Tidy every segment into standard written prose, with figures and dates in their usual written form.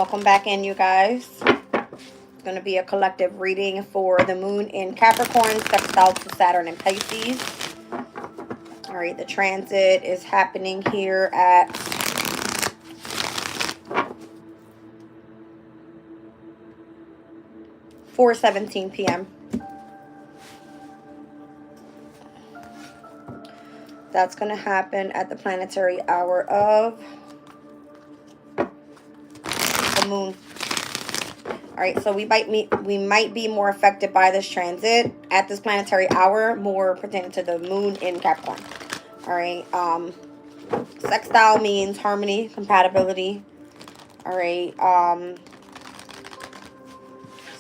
Welcome back in, you guys. It's going to be a collective reading for the moon in Capricorn, sextile to Saturn and Pisces. All right, the transit is happening here at 4:17 p.m. That's going to happen at the planetary hour of the moon. All right, so we might be more affected by this transit at this planetary hour, more pertaining to the moon in Capricorn. All right, sextile means harmony, compatibility. All right,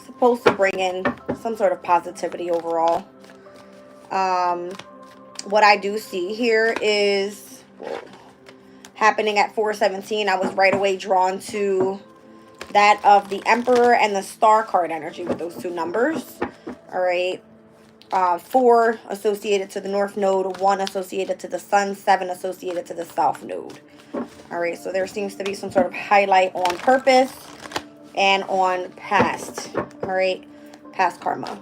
supposed to bring in some sort of positivity overall. What I do see here is happening at 4:17. I was right away drawn to that of the Emperor and the Star card energy with those two numbers. All right. 4 associated to the North Node, 1 associated to the Sun, 7 associated to the South Node. All right. So there seems to be some sort of highlight on purpose and on past. All right. Past karma.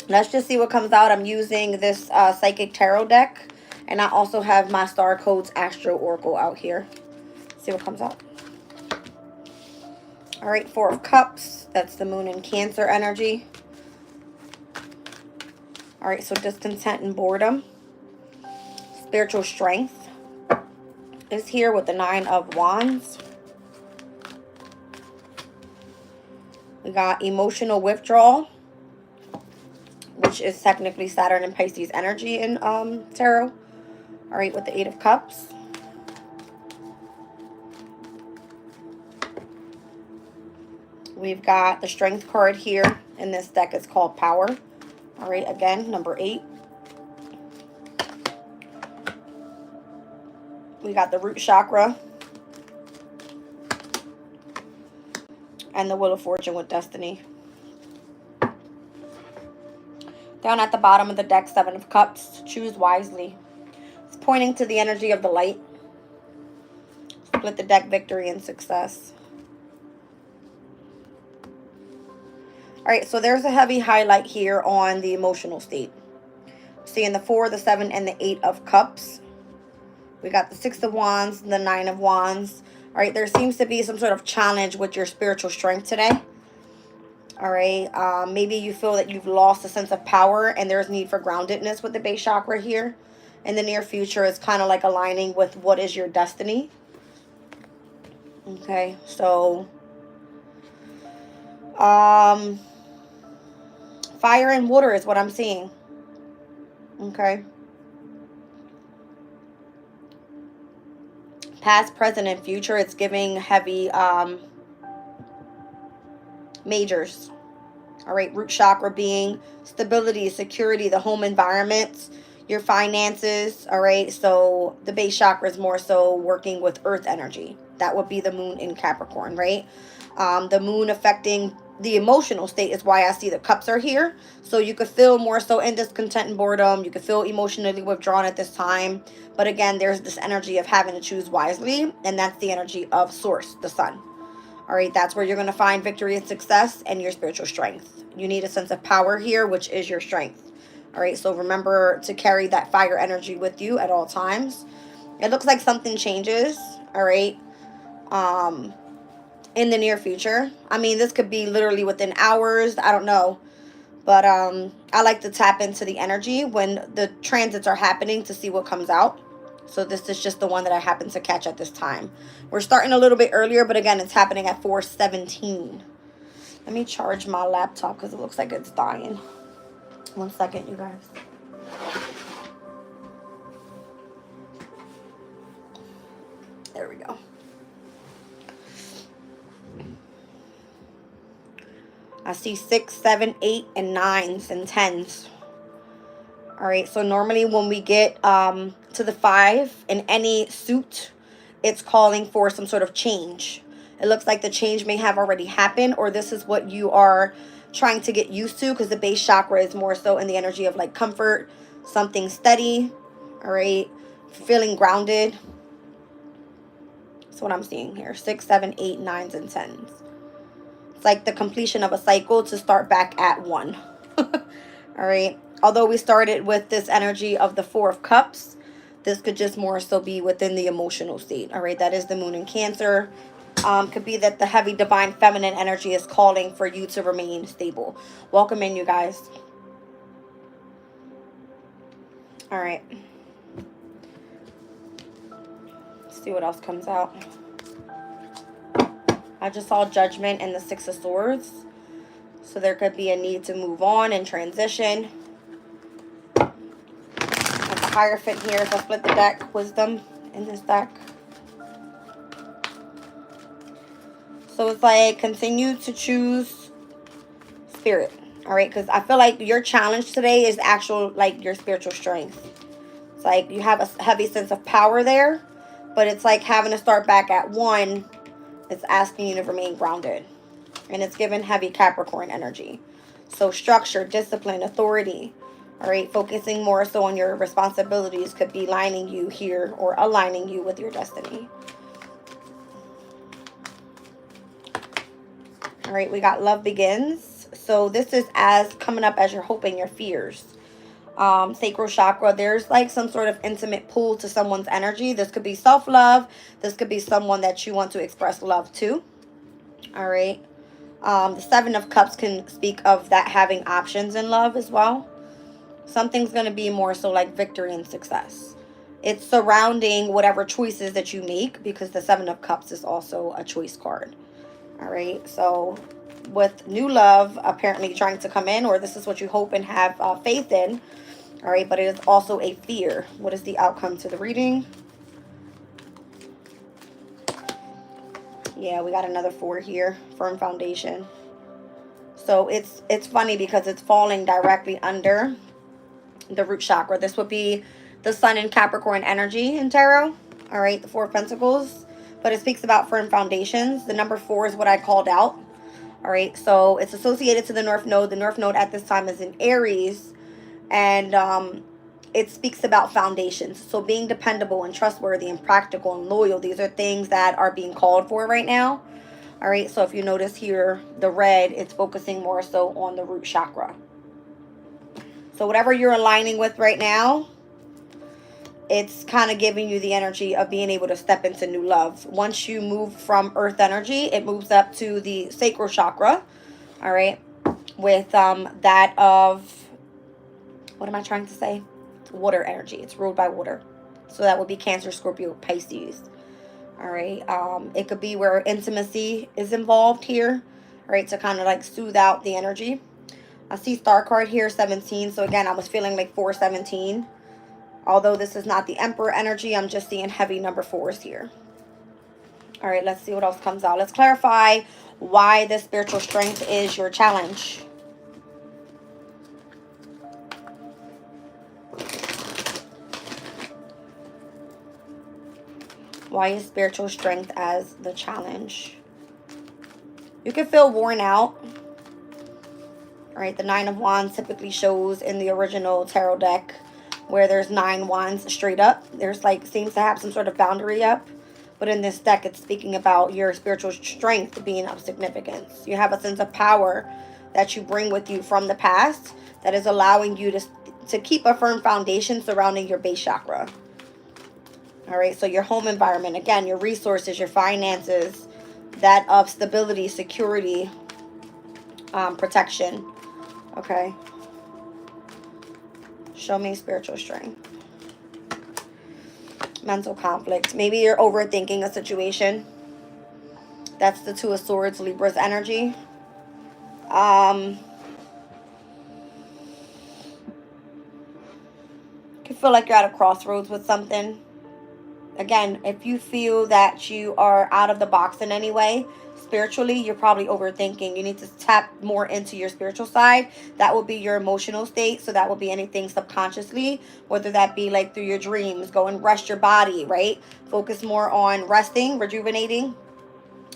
Let's just see what comes out. I'm using this Psychic Tarot deck. And I also have my Star Codes Astro Oracle out here. See what comes out. All right, 4 of Cups. That's the moon in Cancer energy. All right, so discontent and boredom. Spiritual strength is here with the 9 of Wands. We got emotional withdrawal, which is technically Saturn and Pisces energy in tarot. All right, with the 8 of Cups. We've got the Strength card here in this deck. It's called Power. All right, again, number 8. We got the Root Chakra. And the Wheel of Fortune with Destiny. Down at the bottom of the deck, 7 of Cups. Choose wisely. It's pointing to the energy of the light. Split the deck, victory and success. All right, so there's a heavy highlight here on the emotional state. Seeing the 4, the 7, and the 8 of Cups. We got the 6 of Wands, the 9 of Wands. All right, there seems to be some sort of challenge with your spiritual strength today. All right, maybe you feel that you've lost a sense of power and there's need for groundedness with the base chakra here. In the near future, it's kind of like aligning with what is your destiny. Okay, so fire and water is what I'm seeing. Okay. Past, present, and future. It's giving heavy majors. All right. Root chakra being stability, security, the home environment, your finances. All right. So the base chakra is more so working with earth energy. That would be the moon in Capricorn, right? The moon affecting the emotional state is why I see the cups are here. So you could feel more so in discontent and boredom. You could feel emotionally withdrawn at this time. But again, there's this energy of having to choose wisely. And that's the energy of source, the sun. All right, that's where you're going to find victory and success and your spiritual strength. You need a sense of power here, which is your strength. All right, so remember to carry that fire energy with you at all times. It looks like something changes. All right. In the near future. I mean, this could be literally within hours. I don't know. But I like to tap into the energy when the transits are happening to see what comes out. So this is just the one that I happen to catch at this time. We're starting a little bit earlier, but again, it's happening at 4:17. Let me charge my laptop because it looks like it's dying. 1 second, you guys. There we go. I see 6, 7, 8, and 9s and 10s. All right, so normally when we get to the 5 in any suit, it's calling for some sort of change. It looks like the change may have already happened, or this is what you are trying to get used to, because the base chakra is more so in the energy of like comfort, something steady, all right, feeling grounded. That's what I'm seeing here. 6, 7, 8, 9s, and 10s. It's like the completion of a cycle to start back at 1. All right. Although we started with this energy of the 4 of Cups, this could just more so be within the emotional state. All right. That is the moon in Cancer. Could be that the heavy divine feminine energy is calling for you to remain stable. Welcome in, you guys. All right. Let's see what else comes out. I just saw Judgment and the 6 of Swords. So there could be a need to move on and transition. Got the Hierophant here. If I split the deck, Wisdom in this deck. So it's like continue to choose spirit. All right, because I feel like your challenge today is actual, like, your spiritual strength. It's like you have a heavy sense of power there, but it's like having to start back at 1. It's asking you to remain grounded. And it's given heavy Capricorn energy. So structure, discipline, authority. All right, focusing more so on your responsibilities could be lining you here or aligning you with your destiny. All right, we got Love Begins. So this is as coming up as your hope and your fears. Sacral chakra, there's like some sort of intimate pull to someone's energy. This could be self-love. This could be someone that you want to express love to. All right. The 7 of Cups can speak of that having options in love as well. Something's going to be more so like victory and success. It's surrounding whatever choices that you make, because the 7 of Cups is also a choice card. All right. So with new love apparently trying to come in, or this is what you hope and have faith in. All right. But it is also a fear. What is the outcome to the reading? Yeah, we got another 4 here. Firm foundation. So it's funny because it's falling directly under the root chakra. This would be the Sun in Capricorn energy in tarot. All right, the 4 of Pentacles. But it speaks about firm foundations. The number 4 is what I called out. All right, so it's associated to the North Node. The North Node at this time is in Aries. And it speaks about foundations. So being dependable and trustworthy and practical and loyal. These are things that are being called for right now. All right, so if you notice here, the red, it's focusing more so on the root chakra. So whatever you're aligning with right now, it's kind of giving you the energy of being able to step into new love. Once you move from earth energy, it moves up to the sacral chakra. All right, with that of, what am I trying to say? Water energy. It's ruled by water. So that would be Cancer, Scorpio, Pisces. All right. It could be where intimacy is involved here. All right. To kind of like soothe out the energy. I see star card here, 17. So again, I was feeling like 417. Although this is not the Emperor energy, I'm just seeing heavy number 4s here. All right. Let's see what else comes out. Let's clarify why this spiritual strength is your challenge. Why is spiritual strength as the challenge? You can feel worn out. All right, the 9 of Wands typically shows in the original tarot deck where there's 9 wands straight up. There's like, seems to have some sort of boundary up. But in this deck, it's speaking about your spiritual strength being of significance. You have a sense of power that you bring with you from the past that is allowing you to keep a firm foundation surrounding your base chakra. All right, so your home environment, again, your resources, your finances, that of stability, security, protection. Okay. Show me spiritual strength. Mental conflict. Maybe you're overthinking a situation. That's the 2 of Swords, Libra's energy. You can feel like you're at a crossroads with something. Again, if you feel that you are out of the box in any way, spiritually, you're probably overthinking. You need to tap more into your spiritual side. That will be your emotional state. So that will be anything subconsciously, whether that be like through your dreams. Go and rest your body, right? Focus more on resting, rejuvenating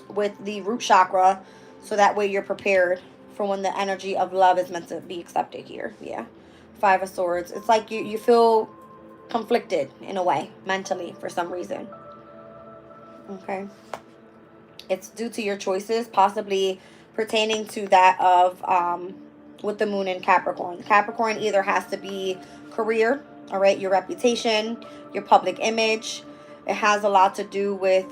with the root chakra. So that way you're prepared for when the energy of love is meant to be accepted here. Yeah. 5 of Swords. It's like you feel conflicted in a way, mentally, for some reason. Okay. It's due to your choices, possibly pertaining to that of with the moon in Capricorn. Capricorn either has to be career, all right, your reputation, your public image. It has a lot to do with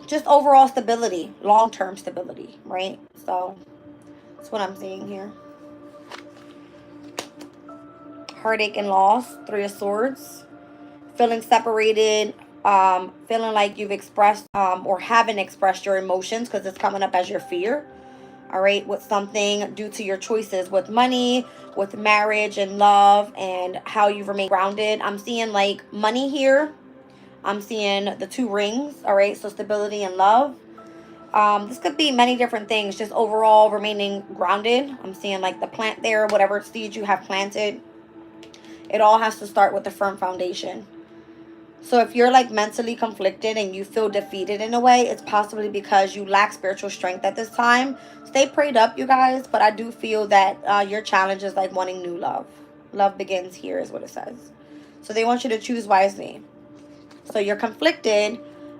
just overall stability, long-term stability, right? So that's what I'm seeing here. Heartache and loss, Three of Swords. Feeling separated, feeling like you've expressed or haven't expressed your emotions because it's coming up as your fear. All right, with something due to your choices with money, with marriage and love, and how you remain grounded. I'm seeing like money here. I'm seeing the 2 rings. All right, so stability and love. This could be many different things, just overall remaining grounded. I'm seeing like the plant there, whatever seeds you have planted. It all has to start with a firm foundation. So if you're like mentally conflicted and you feel defeated in a way, it's possibly because you lack spiritual strength at this time. Stay prayed up, you guys. But I do feel that your challenge is like wanting new love. Love begins here is what it says. So they want you to choose wisely. So you're conflicted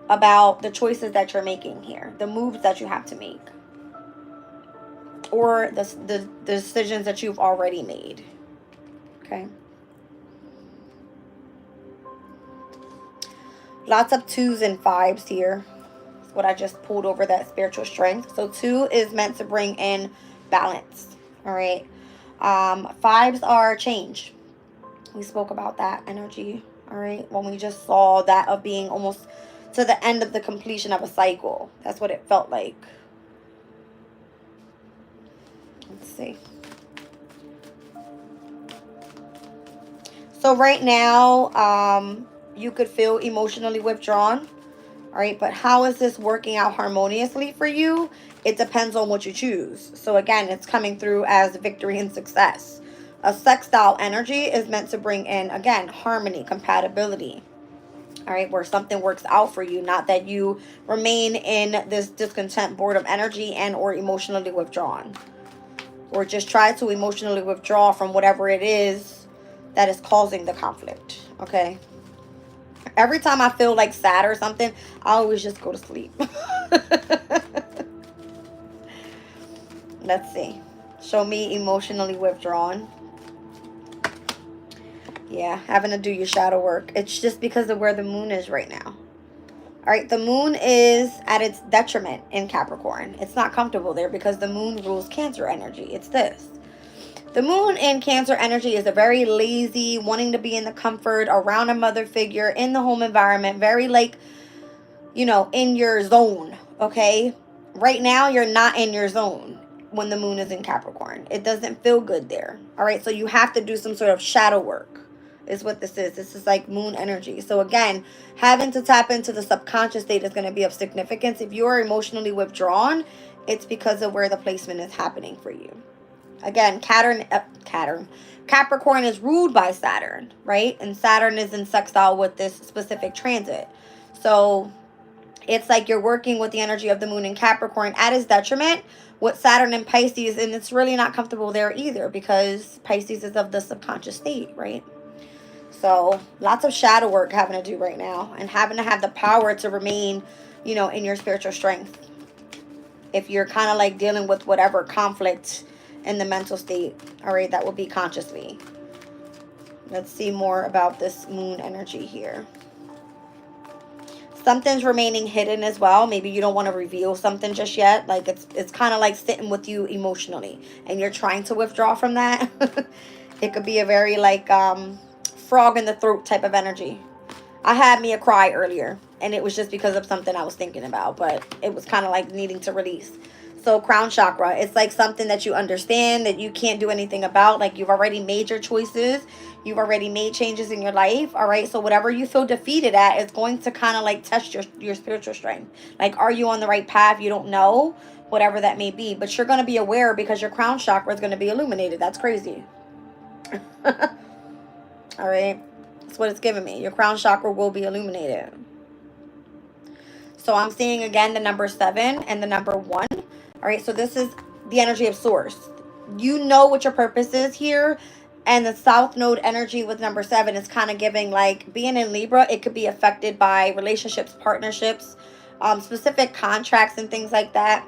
about the choices that you're making here, the moves that you have to make, or the decisions that you've already made. Okay. Lots of 2s and 5s here. That's what I just pulled over, that spiritual strength. So 2 is meant to bring in balance. All right. 5s are change. We spoke about that energy. All right. When we just saw that of being almost to the end of the completion of a cycle. That's what it felt like. Let's see. So right now, you could feel emotionally withdrawn. All right, but how is this working out harmoniously for you? It depends on what you choose. So again, it's coming through as victory and success. A sextile energy is meant to bring in, again, harmony, compatibility. All right, where something works out for you, not that you remain in this discontent, boredom energy, and or emotionally withdrawn. Or just try to emotionally withdraw from whatever it is that is causing the conflict. Okay. Every time I feel like sad or something, I always just go to sleep. Let's see. Show me emotionally withdrawn. Yeah, having to do your shadow work. It's just because of where the moon is right now. All right, the moon is at its detriment in Capricorn. It's not comfortable there because the moon rules Cancer energy. It's this. The moon in Cancer energy is a very lazy, wanting to be in the comfort, around a mother figure, in the home environment, very like, you know, in your zone, okay? Right now, you're not in your zone when the moon is in Capricorn. It doesn't feel good there, all right? So you have to do some sort of shadow work is what this is. This is like moon energy. So again, having to tap into the subconscious state is going to be of significance. If you're emotionally withdrawn, it's because of where the placement is happening for you. Again, Capricorn is ruled by Saturn, right? And Saturn is in sextile with this specific transit. So it's like you're working with the energy of the moon in Capricorn at its detriment with Saturn and Pisces, and it's really not comfortable there either because Pisces is of the subconscious state, right? So lots of shadow work having to do right now and having to have the power to remain, you know, in your spiritual strength. If you're kind of like dealing with whatever conflict in the mental state, all right, that will be consciously. Let's see more about this moon energy here. Something's remaining hidden as well. Maybe you don't want to reveal something just yet. Like it's kind of like sitting with you emotionally and you're trying to withdraw from that. It could be a very like frog in the throat type of energy. I had me a cry earlier and it was just because of something I was thinking about, but it was kind of like needing to release. So crown chakra, it's like something that you understand that you can't do anything about. Like you've already made your choices. You've already made changes in your life. All right. So whatever you feel defeated at is going to kind of like test your spiritual strength. Like, are you on the right path? You don't know, whatever that may be, but you're going to be aware because your crown chakra is going to be illuminated. That's crazy. All right. That's what it's giving me. Your crown chakra will be illuminated. So I'm seeing again the number 7 and the number 1. All right, so this is the energy of source. You know what your purpose is here, And the South Node energy with number 7 is kind of giving, like, being in Libra, it could be affected by relationships, partnerships, specific contracts and things like that.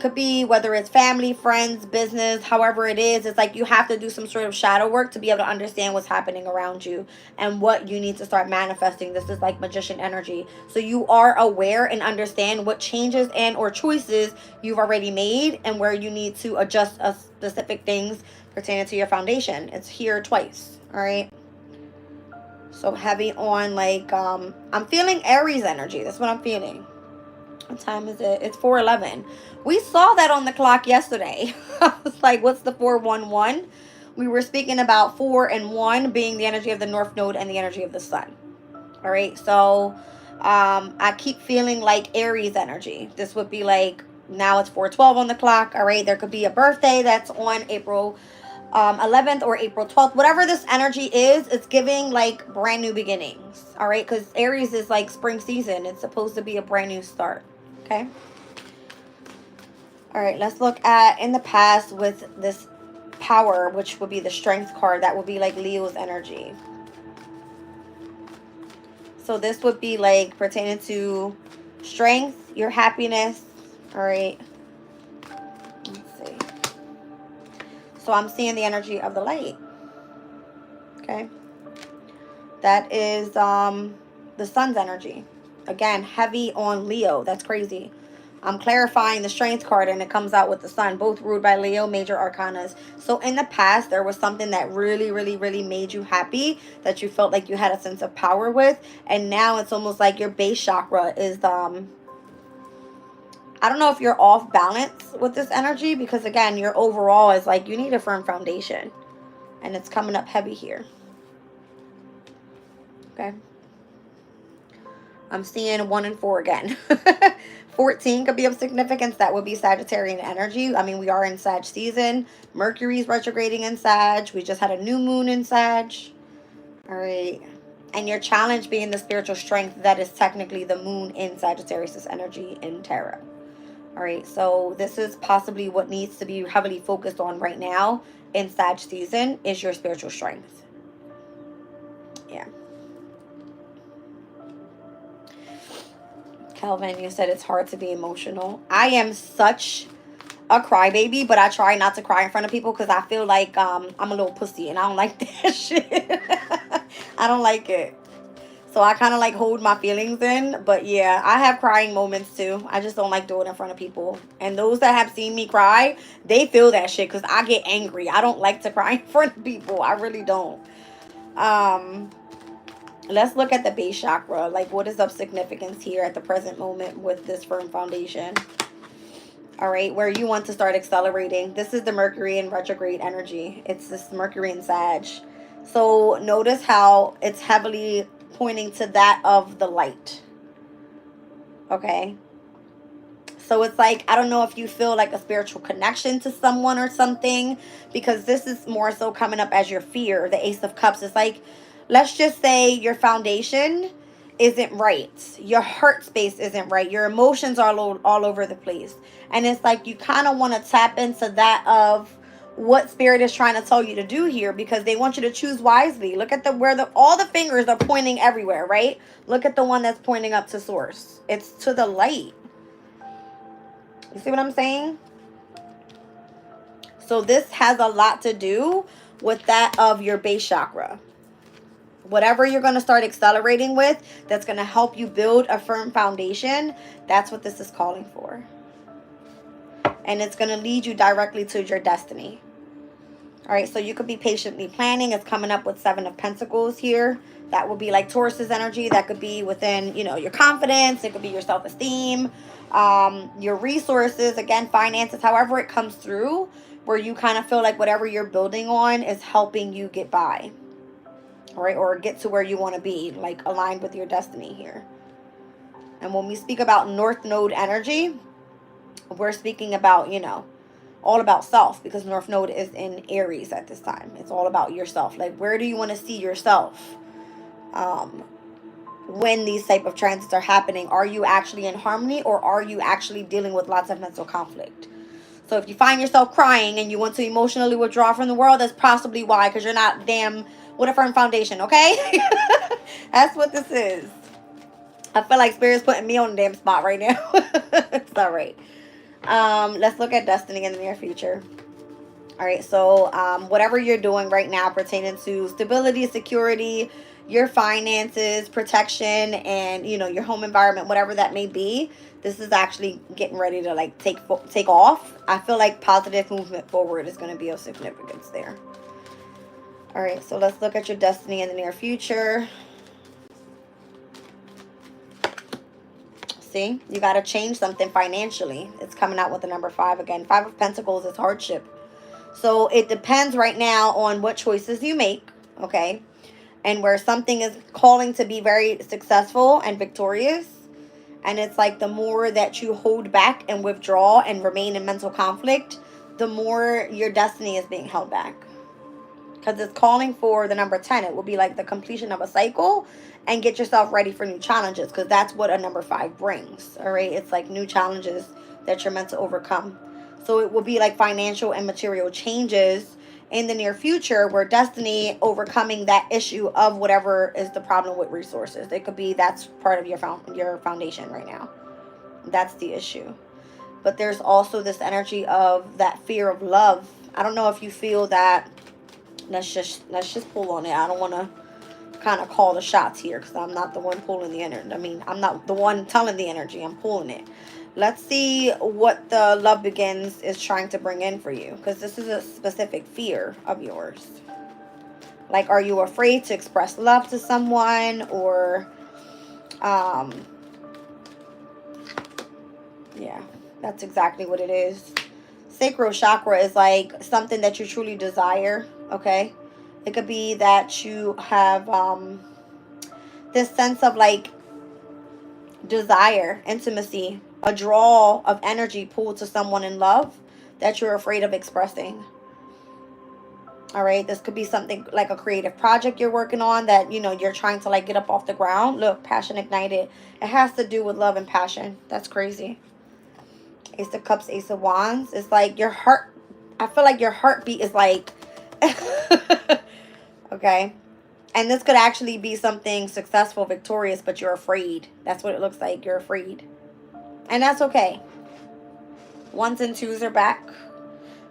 Could be whether it's family, friends, business, however it is. It's like you have to do some sort of shadow work to be able to understand what's happening around you and what you need to start manifesting. This is like magician energy. So you are aware and understand what changes and or choices you've already made and where you need to adjust a specific things pertaining to your foundation. It's here twice. All right. So heavy on, like, I'm feeling Aries energy. That's what I'm feeling. What time is it? It's 4:11. We saw that on the clock yesterday. I was like, what's the 411? We were speaking about 4 and 1 being the energy of the North Node and the energy of the Sun. All right. So I keep feeling like Aries energy. This would be like, now it's 4:12 on the clock. All right. There could be a birthday that's on April 11th or April 12th. Whatever this energy is, it's giving like brand new beginnings. All right. Because Aries is like spring season. It's supposed to be a brand new start. Okay. All right, let's look at in the past with this power, which would be the strength card. That would be like Leo's energy. So this would be like pertaining to strength, your happiness. All right. Let's see. So I'm seeing the energy of the light. Okay. That is the sun's energy. Again, heavy on Leo. That's crazy. I'm clarifying the strength card and it comes out with the sun, both ruled by Leo, major arcanas. So in the past, there was something that really, really, really made you happy, that you felt like you had a sense of power with. And now it's almost like your base chakra is, I don't know if you're off balance with this energy, because again, your overall is like, you need a firm foundation. And it's coming up heavy here. Okay. I'm seeing 1 and 4 again. 14 could be of significance. That would be Sagittarian energy. I mean, we are in Sag season. Mercury's retrograding in Sag. We just had a new moon in Sag. All right. And your challenge being the spiritual strength, that is technically the moon in Sagittarius' energy in tarot. All right. So this is possibly what needs to be heavily focused on right now in Sag season, is your spiritual strength. Yeah. Kelvin, you said it's hard to be emotional. I am such a crybaby, but I try not to cry in front of people because I feel like I'm a little pussy and I don't like that shit. I don't like it. So I kind of like hold my feelings in. But yeah, I have crying moments too. I just don't like doing it in front of people. And those that have seen me cry, they feel that shit because I get angry. I don't like to cry in front of people. I really don't. Let's look at the base chakra. Like, what is of significance here at the present moment with this firm foundation? All right, where you want to start accelerating. This is the Mercury in retrograde energy. It's this Mercury in Sag. So notice how it's heavily pointing to that of the light. Okay. So it's like, I don't know if you feel like a spiritual connection to someone or something, because this is more so coming up as your fear, the Ace of Cups. It's like, let's just say your foundation isn't right. Your heart space isn't right. Your emotions are all over the place. And it's like you kind of want to tap into that of what spirit is trying to tell you to do here, because they want you to choose wisely. Look at all the fingers are pointing everywhere, right? Look at the one that's pointing up to source. It's to the light. You see what I'm saying? So this has a lot to do with that of your base chakra. Whatever you're going to start accelerating with, that's going to help you build a firm foundation. That's what this is calling for. And it's going to lead you directly to your destiny. All right, so you could be patiently planning. It's coming up with 7 of Pentacles here. That would be like Taurus's energy. That could be within, your confidence. It could be your self-esteem, your resources, again, finances, however it comes through, where you kind of feel like whatever you're building on is helping you get by. All right, or get to where you want to be, like aligned with your destiny here. And when we speak about North Node energy, we're speaking about, all about self, because North Node is in Aries at this time. It's all about yourself. Like, where do you want to see yourself when these type of transits are happening? Are you actually in harmony, or are you actually dealing with lots of mental conflict? So if you find yourself crying and you want to emotionally withdraw from the world, that's possibly why, because you're not damn with a firm foundation, okay? That's what this is. I feel like Spirit's putting me on the damn spot right now. It's all right. Let's look at destiny in the near future. All right, so whatever you're doing right now pertaining to stability, security, your finances, protection, and your home environment, whatever that may be, this is actually getting ready to like take off. I feel like positive movement forward is going to be of significance there. All right, so let's look at your destiny in the near future. See, you got to change something financially. It's coming out with the number 5 again. 5 of Pentacles is hardship. So it depends right now on what choices you make, okay? And where something is calling to be very successful and victorious. And it's like the more that you hold back and withdraw and remain in mental conflict, the more your destiny is being held back. Because it's calling for the number 10. It will be like the completion of a cycle and get yourself ready for new challenges, because that's what a number 5 brings. All right, it's like new challenges that you're meant to overcome. So it will be like financial and material changes in the near future, where destiny overcoming that issue of whatever is the problem with resources. It could be that's part of your foundation right now. That's the issue. But there's also this energy of that fear of love. I don't know if you feel that. Let's just pull on it. I don't want to kind of call the shots here, because I'm not the one pulling the energy. I mean, I'm not the one telling the energy. I'm pulling it. Let's see what the love begins is trying to bring in for you, because this is a specific fear of yours. Like, are you afraid to express love to someone, or yeah, that's exactly what it is. Sacral chakra is like something that you truly desire, okay? It could be that you have this sense of like desire, intimacy, a draw of energy pulled to someone in love that you're afraid of expressing. All right, this could be something like a creative project you're working on that, you're trying to like get up off the ground. Look, passion ignited. It has to do with love and passion. That's crazy. Ace of Cups, Ace of Wands. It's like your heart. I feel like your heartbeat is like, okay. And this could actually be something successful, victorious, but you're afraid. That's what it looks like. You're afraid. And that's okay. 1s and 2s are back.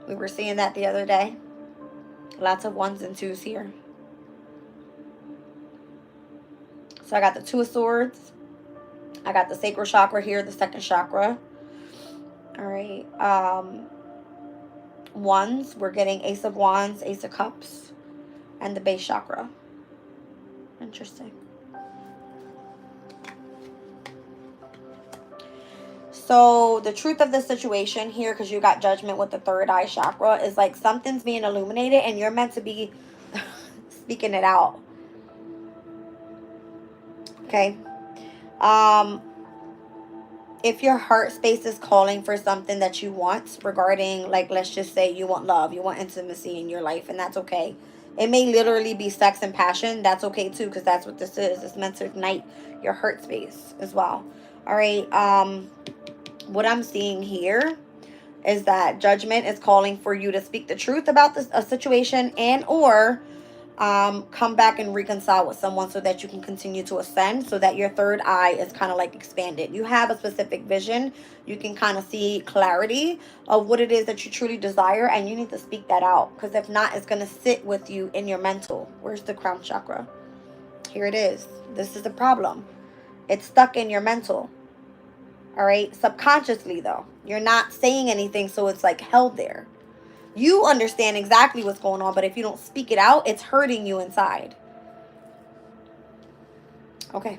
We were seeing that the other day. Lots of 1s and 2s here. So I got the 2 of Swords. I got the sacral chakra here, the second chakra. All right. 1s, we're getting Ace of Wands, Ace of Cups, and the base chakra. Interesting. So the truth of the situation here, because you got Judgment with the third eye chakra, is like something's being illuminated and you're meant to be speaking it out. Okay. If your heart space is calling for something that you want regarding, like, let's just say you want love, you want intimacy in your life, and that's okay. It may literally be sex and passion. That's okay too, because that's what this is. It's meant to ignite your heart space as well. All right. What I'm seeing here is that Judgment is calling for you to speak the truth about this situation, and or come back and reconcile with someone so that you can continue to ascend, so that your third eye is kind of like expanded. You have a specific vision. You can kind of see clarity of what it is that you truly desire, and you need to speak that out, because if not, it's going to sit with you in your mental. Where's the crown chakra? Here it is. This is the problem. It's stuck in your mental. All right. Subconsciously, though, you're not saying anything, so it's like held there. You understand exactly what's going on, but if you don't speak it out, it's hurting you inside. Okay.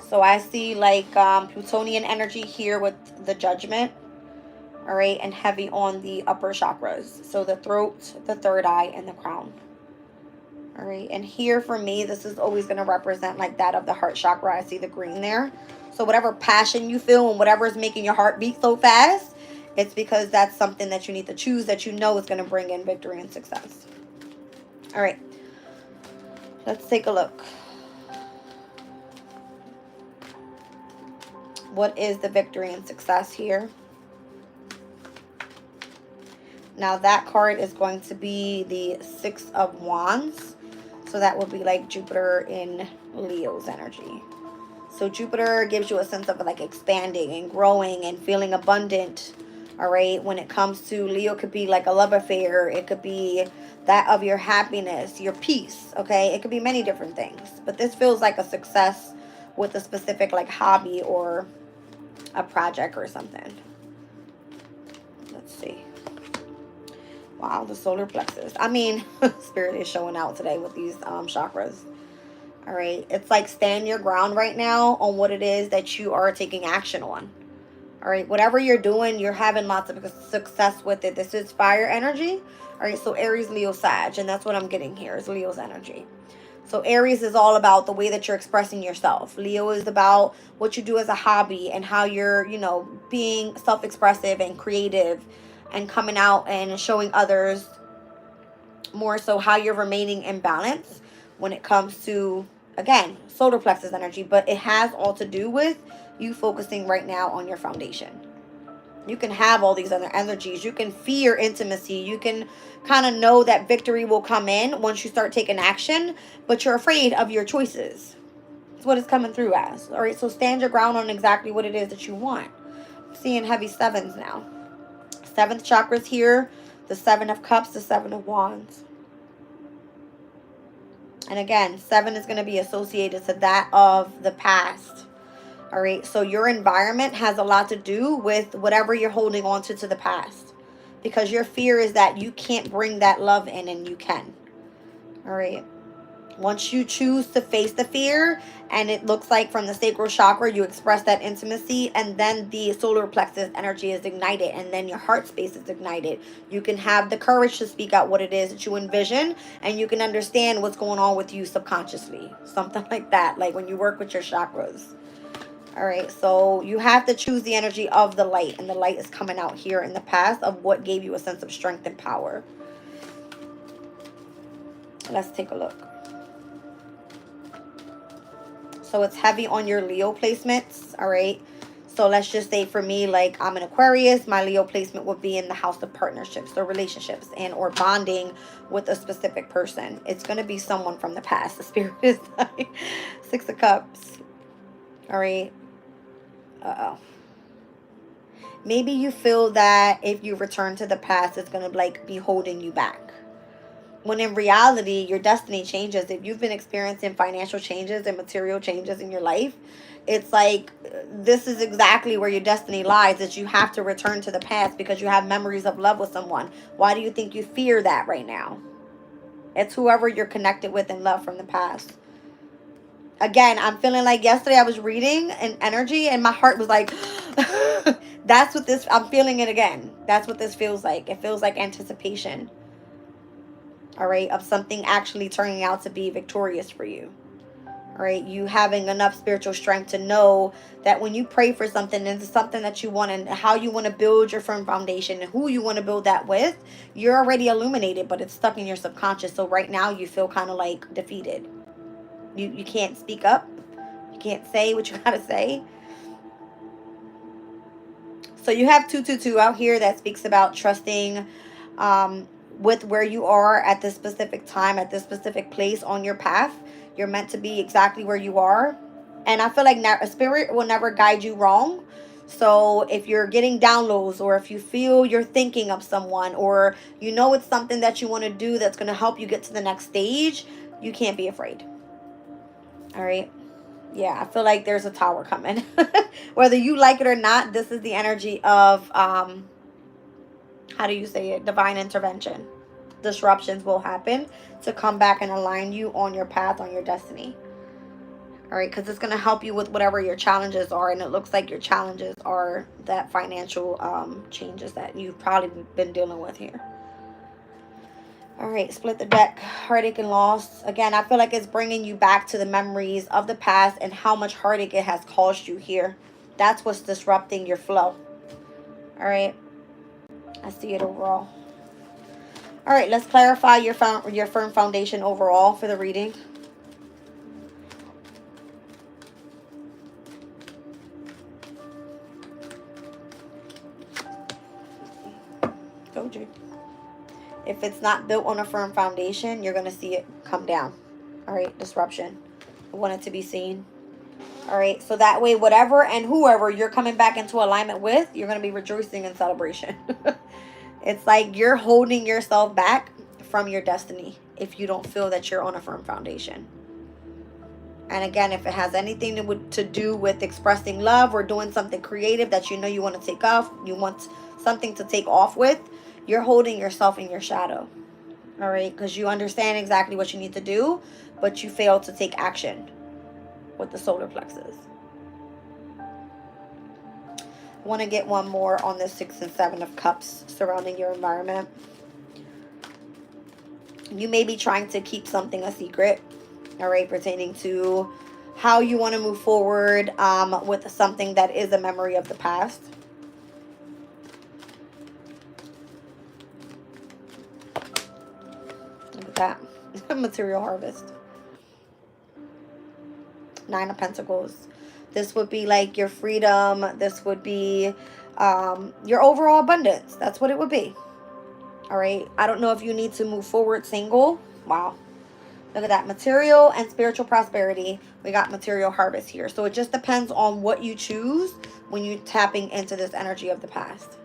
So I see like Plutonian energy here with the Judgment. All right. And heavy on the upper chakras. So the throat, the third eye, and the crown. All right. And here for me, this is always going to represent like that of the heart chakra. I see the green there. So whatever passion you feel and whatever is making your heart beat so fast, it's because that's something that you need to choose, that you know is going to bring in victory and success. All right. Let's take a look. What is the victory and success here? Now that card is going to be the Six of Wands. So that would be like Jupiter in Leo's energy. So Jupiter gives you a sense of like expanding and growing and feeling abundant. All right. When it comes to Leo, could be like a love affair. It could be that of your happiness, your peace. Okay. It could be many different things. But this feels like a success with a specific like hobby or a project or something. Let's see. Wow, the solar plexus. I mean, Spirit is showing out today with these chakras. All right. It's like stand your ground right now on what it is that you are taking action on. All right. Whatever you're doing, you're having lots of success with it. This is fire energy. All right. So Aries, Leo, Sag. And that's what I'm getting here is Leo's energy. So Aries is all about the way that you're expressing yourself. Leo is about what you do as a hobby and how you're, you know, being self-expressive and creative and coming out and showing others more so how you're remaining in balance when it comes to, again, solar plexus energy. But it has all to do with you focusing right now on your foundation. You can have all these other energies. You can fear intimacy. You can kind of know that victory will come in once you start taking action, but you're afraid of your choices. That's what it's coming through as. All right, so stand your ground on exactly what it is that you want. I'm seeing heavy sevens now. Seventh chakra's here. The Seven of Cups, the Seven of Wands. And again, 7 is going to be associated to that of the past. All right, so your environment has a lot to do with whatever you're holding on to the past. Because your fear is that you can't bring that love in, and you can. All right. Once you choose to face the fear, and it looks like from the sacral chakra, you express that intimacy, and then the solar plexus energy is ignited, and then your heart space is ignited. You can have the courage to speak out what it is that you envision, and you can understand what's going on with you subconsciously. Something like that, like when you work with your chakras. All right, so you have to choose the energy of the light, and the light is coming out here in the past of what gave you a sense of strength and power. Let's take a look. So it's heavy on your Leo placements, all right? So let's just say for me, like I'm an Aquarius, my Leo placement would be in the house of partnerships or relationships and or bonding with a specific person. It's going to be someone from the past. The Spirit is like 6 of Cups, all right? Uh-oh. Maybe you feel that if you return to the past, it's going to like be holding you back. When in reality, your destiny changes. If you've been experiencing financial changes and material changes in your life, it's like this is exactly where your destiny lies, that you have to return to the past because you have memories of love with someone. Why do you think you fear that right now? It's whoever you're connected with in love from the past. Again, I'm feeling like yesterday I was reading an energy and my heart was like, that's what this, I'm feeling it again. That's what this feels like. It feels like anticipation. All right, of something actually turning out to be victorious for you. All right, you having enough spiritual strength to know that when you pray for something and it's something that you want and how you want to build your firm foundation and who you want to build that with, you're already illuminated, but it's stuck in your subconscious. So right now you feel kind of like defeated. You can't speak up. You can't say what you got to say. So you have 222 out here that speaks about trusting with where you are at this specific time, at this specific place on your path. You're meant to be exactly where you are. And I feel like a spirit will never guide you wrong. So if you're getting downloads, or if you feel you're thinking of someone, or you know it's something that you want to do that's going to help you get to the next stage, you can't be afraid. All right. Yeah, I feel like there's a tower coming. Whether you like it or not, this is the energy of how do you say it? Divine intervention. Disruptions will happen to come back and align you on your path, on your destiny. All right, because it's going to help you with whatever your challenges are. And it looks like your challenges are that financial changes that you've probably been dealing with here. All right, split the deck. Heartache and loss. Again, I feel like it's bringing you back to the memories of the past and how much heartache it has caused you here. That's what's disrupting your flow. All right. I see it overall. All right, let's clarify your firm foundation overall for the reading. If it's not built on a firm foundation, you're going to see it come down. All right, disruption. I want it to be seen. All right, so that way, whatever and whoever you're coming back into alignment with, you're going to be rejoicing in celebration. It's like you're holding yourself back from your destiny if you don't feel that you're on a firm foundation. And again, if it has anything to do with expressing love or doing something creative that you know you want to take off, you want something to take off with, you're holding yourself in your shadow. All right, because you understand exactly what you need to do, but you fail to take action with the solar plexus. I want to get one more on the 6 and 7 of cups surrounding your environment. You may be trying to keep something a secret, all right, pertaining to how you want to move forward with something that is a memory of the past. Look at that. Material harvest. 9 of Pentacles. This would be like your freedom. This would be your overall abundance. That's what it would be. All right. I don't know if you need to move forward single. Wow. Look at that. Material and spiritual prosperity. We got material harvest here. So it just depends on what you choose when you're tapping into this energy of the past.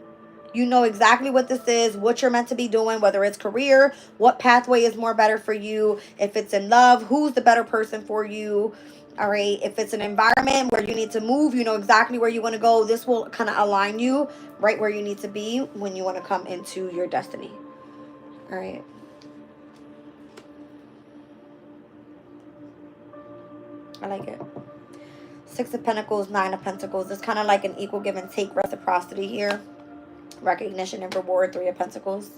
You know exactly what this is, what you're meant to be doing, whether it's career, what pathway is more better for you. If it's in love, who's the better person for you. All right. If it's an environment where you need to move, you know exactly where you want to go. This will kind of align you right where you need to be when you want to come into your destiny. All right. I like it. 6 of Pentacles, 9 of Pentacles. It's kind of like an equal give and take reciprocity here. Recognition and reward, 3 of Pentacles.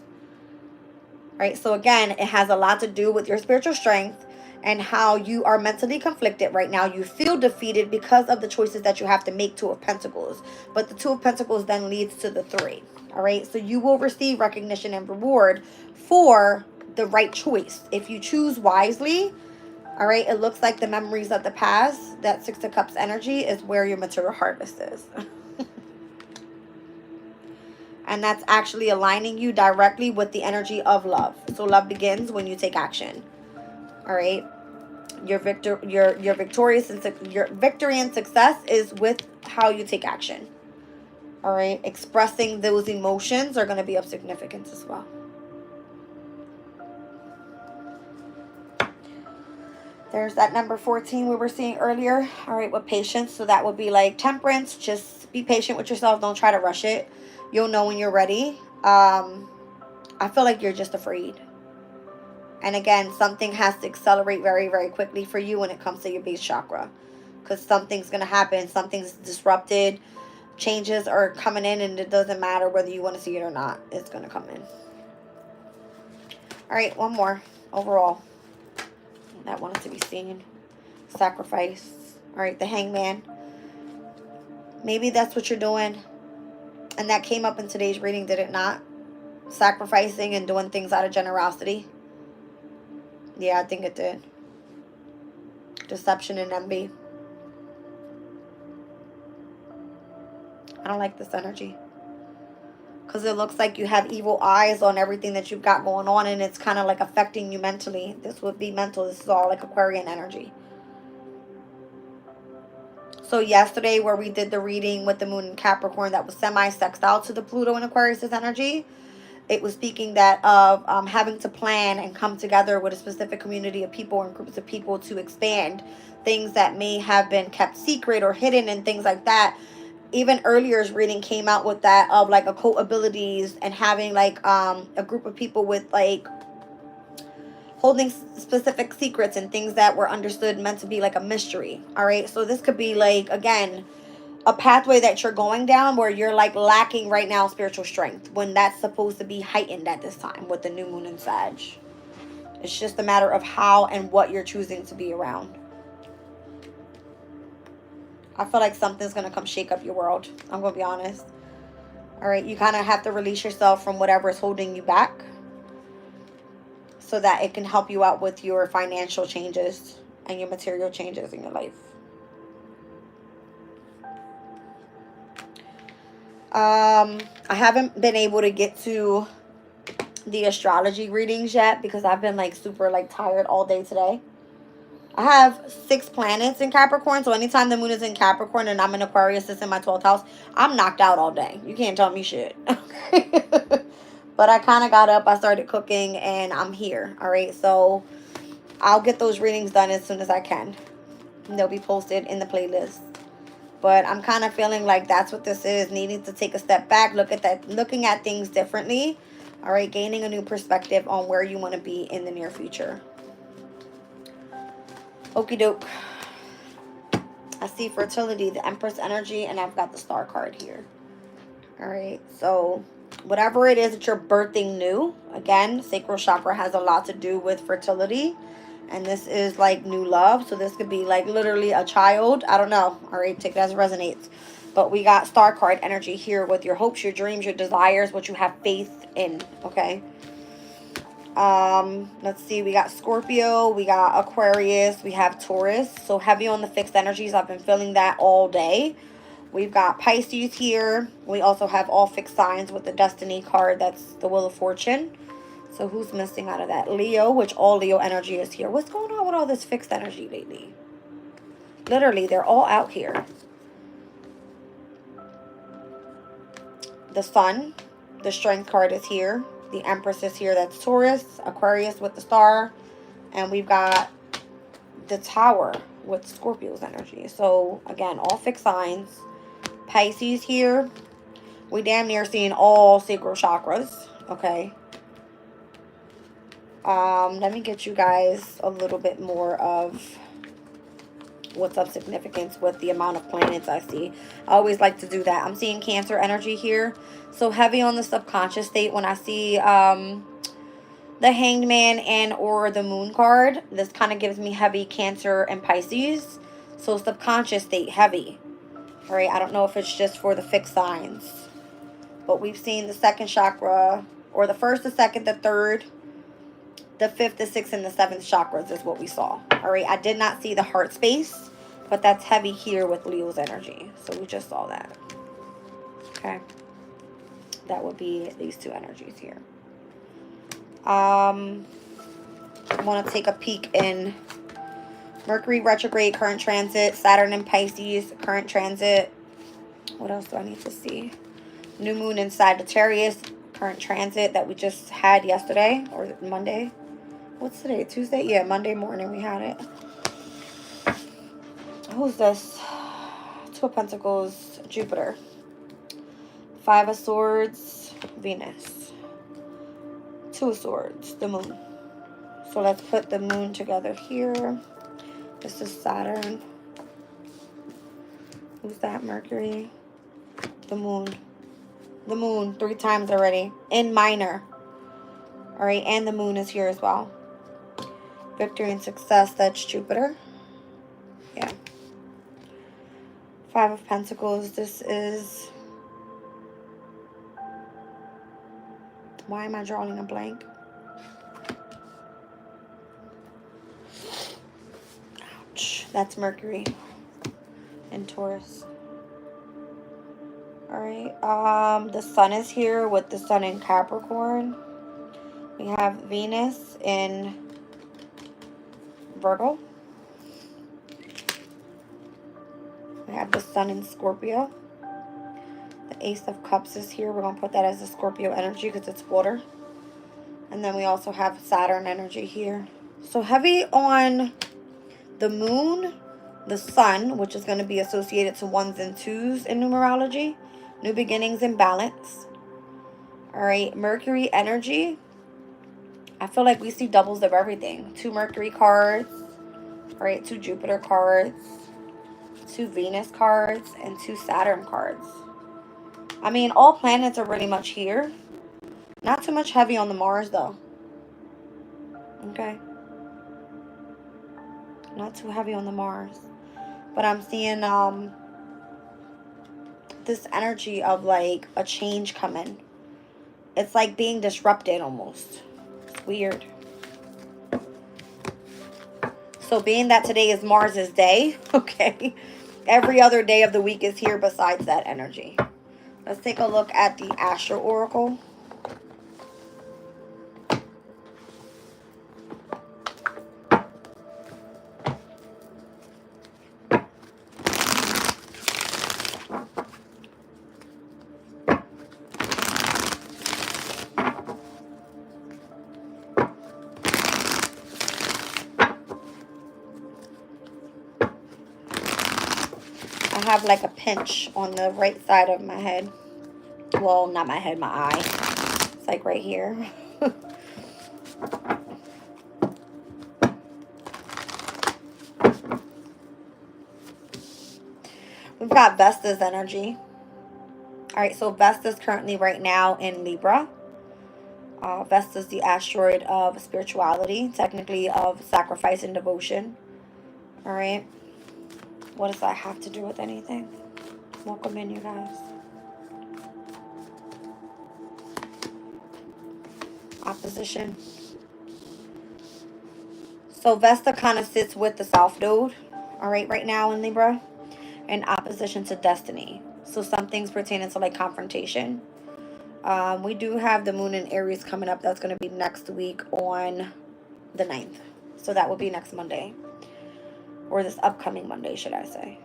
Right? So again, it has a lot to do with your spiritual strength and how you are mentally conflicted right now. You feel defeated because of the choices that you have to make, 2 of Pentacles. But the 2 of Pentacles then leads to the 3. All right? So you will receive recognition and reward for the right choice. If you choose wisely, all right, it looks like the memories of the past, that 6 of Cups energy is where your material harvest is. And that's actually aligning you directly with the energy of love. So love begins when you take action. All right. Your victorious and your victory and success is with how you take action. All right. Expressing those emotions are going to be of significance as well. There's that number 14 we were seeing earlier. All right, with patience. So that would be like temperance. Just be patient with yourself. Don't try to rush it. You'll know when you're ready. I feel like you're just afraid. And again, something has to accelerate very, very quickly for you when it comes to your base chakra. Because something's going to happen. Something's disrupted. Changes are coming in, and it doesn't matter whether you want to see it or not. It's going to come in. All right, one more overall. That wanted to be seen. Sacrifice. All right, the Hangman. Maybe that's what you're doing. And that came up in today's reading, did it not? Sacrificing and doing things out of generosity. Yeah, I think it did. Deception and envy. I don't like this energy. Because it looks like you have evil eyes on everything that you've got going on, and it's kind of like affecting you mentally. This would be mental. This is all like Aquarian energy. So yesterday where we did the reading with the moon in Capricorn that was semi-sextile to the Pluto and Aquarius energy, it was speaking that of having to plan and come together with a specific community of people and groups of people to expand things that may have been kept secret or hidden and things like that. Even earlier's reading came out with that of like occult abilities and having like a group of people with like holding specific secrets and things that were understood meant to be like a mystery. All right, so this could be like, again, a pathway that you're going down where you're like lacking right now spiritual strength when that's supposed to be heightened at this time with the new moon in Sag. It's just a matter of how and what you're choosing to be around. I feel like something's going to come shake up your world. I'm going to be honest. All right, you kind of have to release yourself from whatever is holding you back so that it can help you out with your financial changes and your material changes in your life. I haven't been able to get to the astrology readings yet because I've been like super like tired all day today. I have 6 planets in Capricorn, so anytime the moon is in Capricorn and I'm in Aquarius, it's in my 12th house, I'm knocked out all day. You can't tell me shit. But I kind of got up, I started cooking, and I'm here. All right, so I'll get those readings done as soon as I can. And they'll be posted in the playlist. But I'm kind of feeling like that's what this is, needing to take a step back, looking at things differently. All right, gaining a new perspective on where you want to be in the near future. Okie doke. I see fertility, the Empress energy, and I've got the Star card here. All right, so whatever it is that you're birthing new, again, sacral chakra has a lot to do with fertility. And this is like new love. So this could be like literally a child. I don't know. All right, take it as it resonates. But we got Star card energy here with your hopes, your dreams, your desires, what you have faith in. Okay. Let's see. We got Scorpio. We got Aquarius. We have Taurus. So heavy on the fixed energies. I've been feeling that all day. We've got Pisces here. We also have all fixed signs with the Destiny card. That's the Wheel of Fortune. So who's missing out of that? Leo, which all Leo energy is here. What's going on with all this fixed energy lately? Literally, they're all out here. The Sun, the Strength card is here. The Empress is here. That's Taurus, Aquarius with the Star. And we've got the Tower with Scorpio's energy. So, again, all fixed signs. Pisces here. We damn near seeing all sacral chakras. Okay. Let me get you guys a little bit more of what's of significance with the amount of planets I see. I always like to do that. I'm seeing Cancer energy here. So heavy on the subconscious state when I see the Hanged Man and or the Moon card. This kind of gives me heavy Cancer and Pisces. So subconscious state, heavy. All right, I don't know if it's just for the fixed signs. But we've seen the second chakra, or the first, the second, the third, the 5th, the 6th, and the 7th chakras is what we saw. All right, I did not see the heart space, but that's heavy here with Leo's energy. So we just saw that. Okay. That would be these two energies here. I want to take a peek in Mercury retrograde, current transit, Saturn in Pisces, current transit. What else do I need to see? New moon in Sagittarius, current transit that we just had yesterday or Monday. What's today? Tuesday? Yeah, Monday morning we had it. Who's this? 2 of Pentacles, Jupiter. 5 of Swords, Venus. 2 of Swords, the moon. So let's put the moon together here. This is Saturn. Who's that? Mercury. The moon. The moon 3 times already. In minor. Alright, and the moon is here as well. Victory and success, that's Jupiter. Yeah. 5 of Pentacles, this is... Why am I drawing a blank? Ouch. That's Mercury and Taurus. Alright, the Sun is here with the Sun in Capricorn. We have Venus in Virgo. We have the Sun in Scorpio. The Ace of Cups is here. We're going to put that as a Scorpio energy because it's water. And then we also have Saturn energy here. So heavy on the moon, the Sun, which is going to be associated to 1s and 2s in numerology. New beginnings and balance. Alright, Mercury energy. I feel like we see doubles of everything. 2 Mercury cards. Alright, 2 Jupiter cards. 2 Venus cards. And 2 Saturn cards. I mean, all planets are pretty much here. Not too much heavy on the Mars, though. Okay. Not too heavy on the Mars. But I'm seeing this energy of like a change coming. It's like being disrupted almost. It's weird. So being that today is Mars's day, okay, every other day of the week is here besides that energy. Let's take a look at the Astro Oracle. have like a pinch on the right side of my head. Well, not my head, my eye. It's like right here. We've got Vesta's energy. All right, so Vesta's currently right now in Libra. Vesta's the asteroid of spirituality, technically of sacrifice and devotion. All right. What does that have to do with anything? Welcome in, you guys. Opposition. So Vesta kind of sits with the South Node, all right, right now in Libra, in opposition to destiny. So some things pertaining to like confrontation. We do have the moon in Aries coming up. That's going to be next week on the 9th. So that will be next Monday. Or this upcoming Monday, should I say.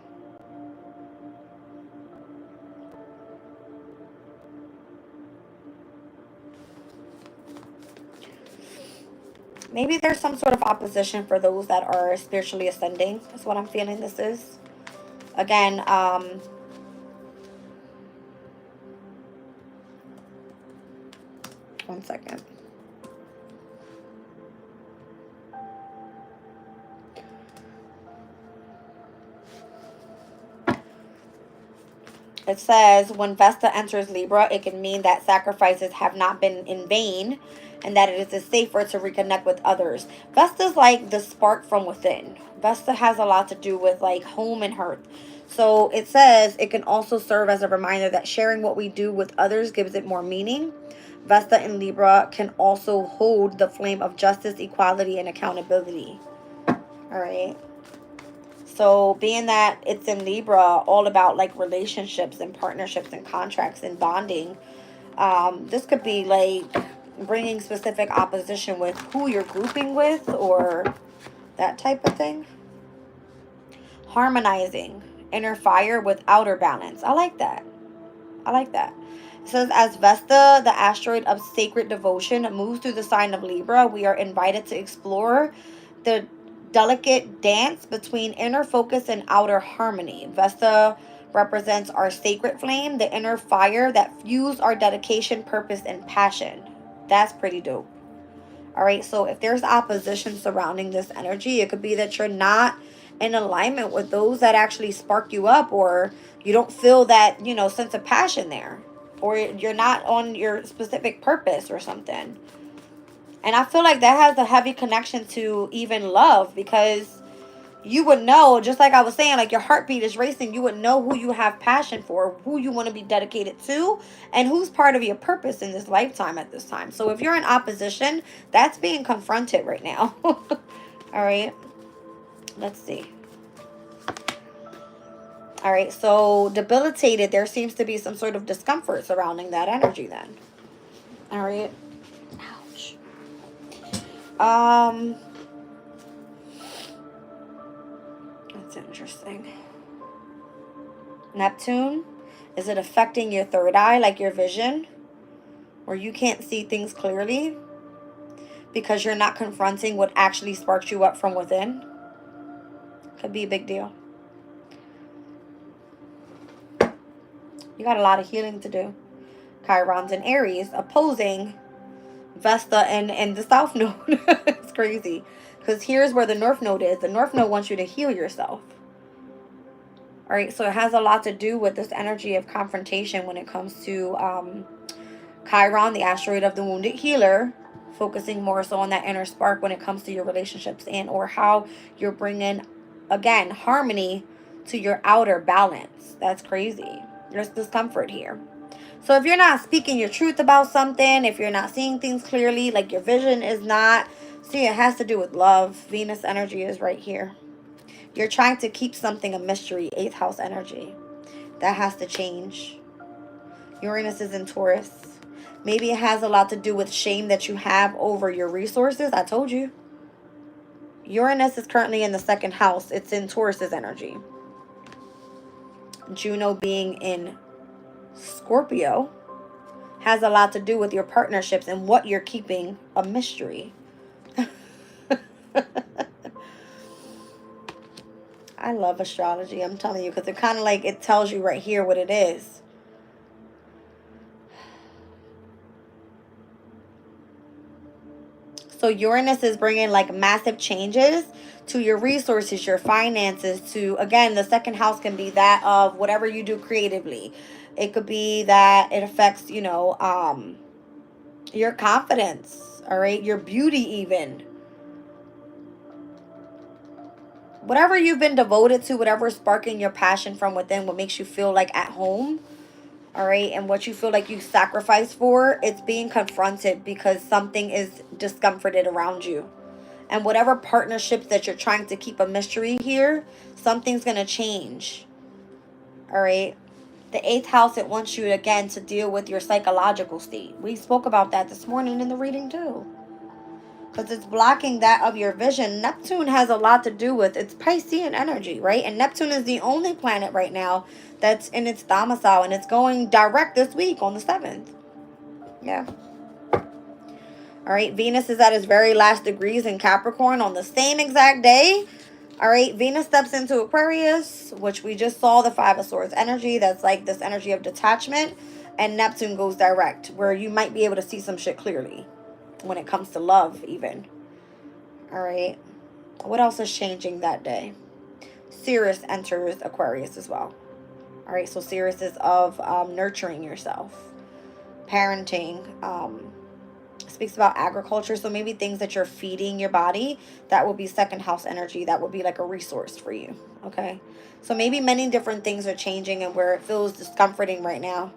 Maybe there's some sort of opposition for those that are spiritually ascending. That's what I'm feeling this is. Again, one second. It says, when Vesta enters Libra, it can mean that sacrifices have not been in vain and that it is safer to reconnect with others. Vesta's like the spark from within. Vesta has a lot to do with like home and hearth. So it says it can also serve as a reminder that sharing what we do with others gives it more meaning. Vesta in Libra can also hold the flame of justice, equality, and accountability. All right. So being that it's in Libra, all about like relationships and partnerships and contracts and bonding, this could be like bringing specific opposition with who you're grouping with or that type of thing. Harmonizing inner fire with outer balance. I like that. I like that. It says, as Vesta, the asteroid of sacred devotion, moves through the sign of Libra, we are invited to explore the delicate dance between inner focus and outer harmony. Vesta represents our sacred flame, the inner fire that fuels our dedication, purpose, and passion. That's pretty dope. All right, so if there's opposition surrounding this energy, it could be that you're not in alignment with those that actually spark you up, or you don't feel that, you know, sense of passion there, or you're not on your specific purpose or something. And I feel like that has a heavy connection to even love, because you would know, just like I was saying, like your heartbeat is racing. You would know who you have passion for, who you want to be dedicated to, and who's part of your purpose in this lifetime at this time. So if you're in opposition, that's being confronted right now. All right. Let's see. All right. So debilitated, there seems to be some sort of discomfort surrounding that energy then. All right. Ouch. That's interesting. Neptune, is it affecting your third eye, like your vision, where you can't see things clearly because you're not confronting what actually sparks you up from within? Could be a big deal. You got a lot of healing to do. Chiron's in Aries, opposing Vesta and the South Node. It's crazy. Because here's where the North Node is. The North Node wants you to heal yourself. All right, so it has a lot to do with this energy of confrontation when it comes to Chiron, the asteroid of the wounded healer, focusing more so on that inner spark when it comes to your relationships and or how you're bringing, again, harmony to your outer balance. That's crazy. There's discomfort here. So if you're not speaking your truth about something, if you're not seeing things clearly, like your vision is not, see, it has to do with love. Venus energy is right here. You're trying to keep something a mystery, 8th house energy. That has to change. Uranus is in Taurus. Maybe it has a lot to do with shame that you have over your resources. I told you. Uranus is currently in the 2nd house. It's in Taurus's energy. Juno being in Scorpio has a lot to do with your partnerships and what you're keeping a mystery. I love astrology, I'm telling you, because it kind of like, it tells you right here what it is. So Uranus is bringing like massive changes to your resources, your finances, to, again, the second house can be that of whatever you do creatively. It could be that it affects, you know, your confidence, all right, your beauty even. Whatever you've been devoted to, whatever is sparking your passion from within, what makes you feel like at home, all right, and what you feel like you sacrifice for, it's being confronted because something is discomforted around you. And whatever partnerships that you're trying to keep a mystery here, something's going to change. All right. The eighth house, it wants you again to deal with your psychological state. We spoke about that this morning in the reading too. Because it's blocking that of your vision. Neptune has a lot to do with, it's Piscean energy, right? And Neptune is the only planet right now that's in its domicile. And it's going direct this week on the 7th. Yeah. All right, Venus is at its very last degrees in Capricorn on the same exact day. All right, Venus steps into Aquarius, which we just saw the Five of Swords energy. That's like this energy of detachment. And Neptune goes direct, where you might be able to see some shit clearly when it comes to love even. All right, what else is changing that day? Sirius enters Aquarius as well. All right, so Sirius is of nurturing yourself, parenting, speaks about agriculture. So maybe things that you're feeding your body, that will be second house energy. That will be like a resource for you. Okay. So maybe many different things are changing and where it feels discomforting right now.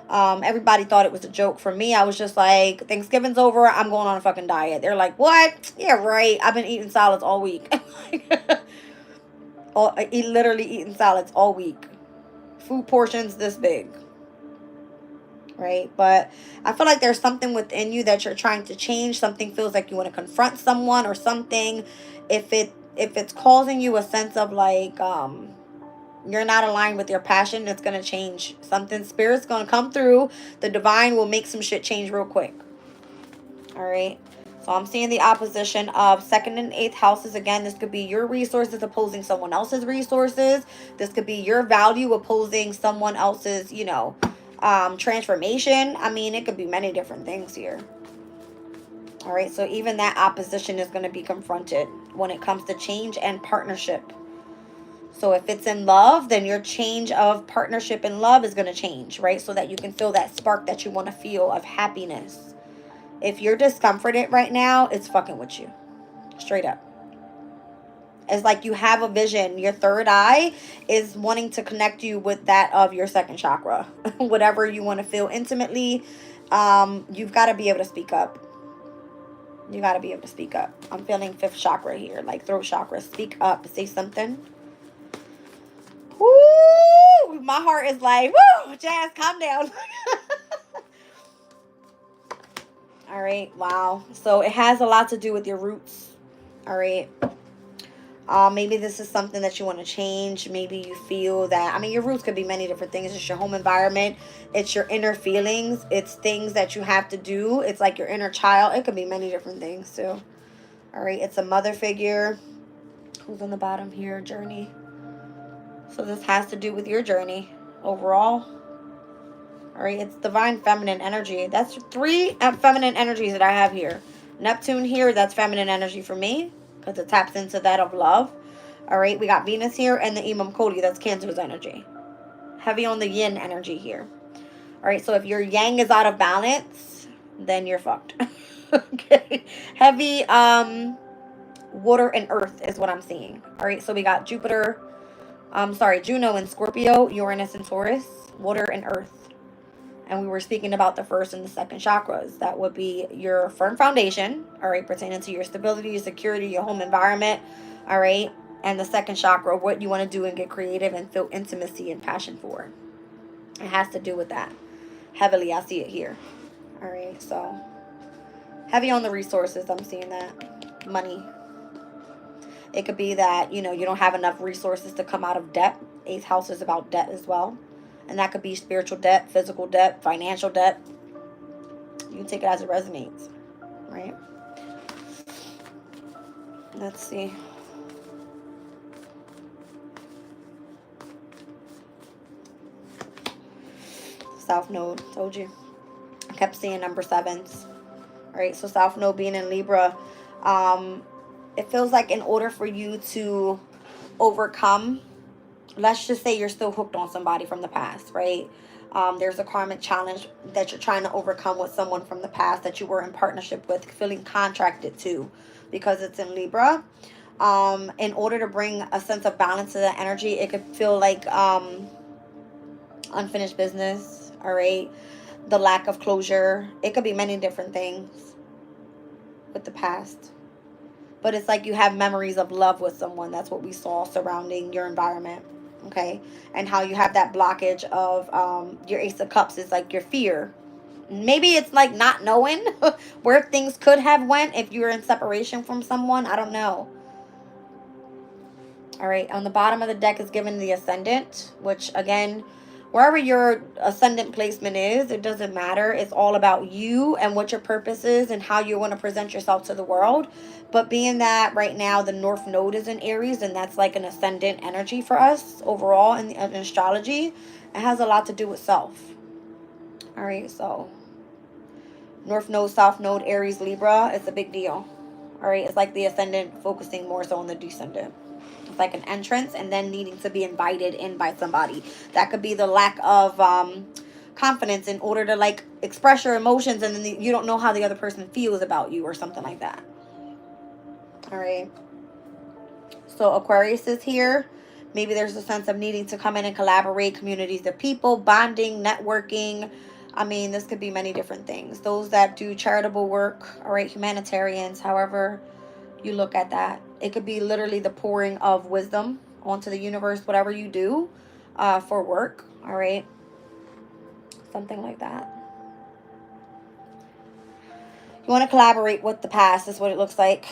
Everybody thought it was a joke. For me, I was just like, Thanksgiving's over, I'm going on a fucking diet. They're like, what? Yeah, right. I've been eating salads all week. Literally eating salads all week. Food portions this big. Right? But I feel like there's something within you that you're trying to change. Something feels like you want to confront someone or something. If it's causing you a sense of like you're not aligned with your passion, it's going to change. Something, spirit's going to come through. The divine will make some shit change real quick. All right. So I'm seeing the opposition of 2nd and 8th houses. Again, this could be your resources opposing someone else's resources. This could be your value opposing someone else's, you know, transformation. I mean, it could be many different things here. All right. So even that opposition is going to be confronted when it comes to change and partnership. So if it's in love, then your change of partnership and love is going to change, right? So that you can feel that spark that you want to feel of happiness. If you're discomforted right now, it's fucking with you. Straight up. It's like you have a vision. Your third eye is wanting to connect you with that of your second chakra. Whatever you want to feel intimately, you've got to be able to speak up. You got to be able to speak up. I'm feeling 5th chakra here, like throat chakra. Speak up. Say something. Woo! My heart is like, woo! Jazz, calm down. All right, wow. So it has a lot to do with your roots. All right. Maybe this is something that you want to change. Maybe you feel that, I mean, your roots could be many different things. It's your home environment. It's your inner feelings. It's things that you have to do. It's like your inner child. It could be many different things too. All right. It's a mother figure. Who's on the bottom here? Journey. So this has to do with your journey overall. All right, it's divine feminine energy. That's 3 feminine energies that I have here. Neptune here, that's feminine energy for me because it taps into that of love. All right, we got Venus here and the Imam Kodi, that's Cancer's energy. Heavy on the yin energy here. All right, so if your yang is out of balance, then you're fucked. Okay, heavy water and earth is what I'm seeing. All right, so we got Juno in Scorpio, Uranus in Taurus, water and earth. And we were speaking about the 1st and the 2nd chakras. That would be your firm foundation, all right, pertaining to your stability, your security, your home environment, all right? And the 2nd chakra, what you want to do and get creative and feel intimacy and passion for. It has to do with that. Heavily, I see it here. All right, so heavy on the resources, I'm seeing that. Money. It could be that, you know, you don't have enough resources to come out of debt. 8th house is about debt as well. And that could be spiritual debt, physical debt, financial debt. You can take it as it resonates, right? Let's see. South Node, told you. I kept seeing number 7s. All right, so South Node being in Libra, it feels like in order for you to overcome, let's just say you're still hooked on somebody from the past, right? There's a karmic challenge that you're trying to overcome with someone from the past that you were in partnership with, feeling contracted to, because it's in Libra. In order to bring a sense of balance to the energy, it could feel like unfinished business, all right? The lack of closure. It could be many different things with the past. But it's like you have memories of love with someone. That's what we saw surrounding your environment. Okay? And how you have that blockage of your Ace of Cups is like your fear. Maybe it's like not knowing where things could have went if you were in separation from someone. I don't know. All right. On the bottom of the deck is given the Ascendant, which again, wherever your ascendant placement is, it doesn't matter. It's all about you and what your purpose is and how you want to present yourself to the world. But being that right now the North Node is in Aries, and that's like an ascendant energy for us overall in astrology, it has a lot to do with self. All right, so North Node, South Node, Aries, Libra, it's a big deal. All right, it's like the ascendant focusing more so on the descendant. It's like an entrance and then needing to be invited in by somebody. That could be the lack of confidence in order to like express your emotions, and then you don't know how the other person feels about you or something like that. All right. So Aquarius is here. Maybe there's a sense of needing to come in and collaborate, communities of people, bonding, networking. I mean, this could be many different things. Those that do charitable work, all right, humanitarians, however you look at that. It could be literally the pouring of wisdom onto the universe, whatever you do for work, all right? Something like that. You want to collaborate with the past is what it looks like.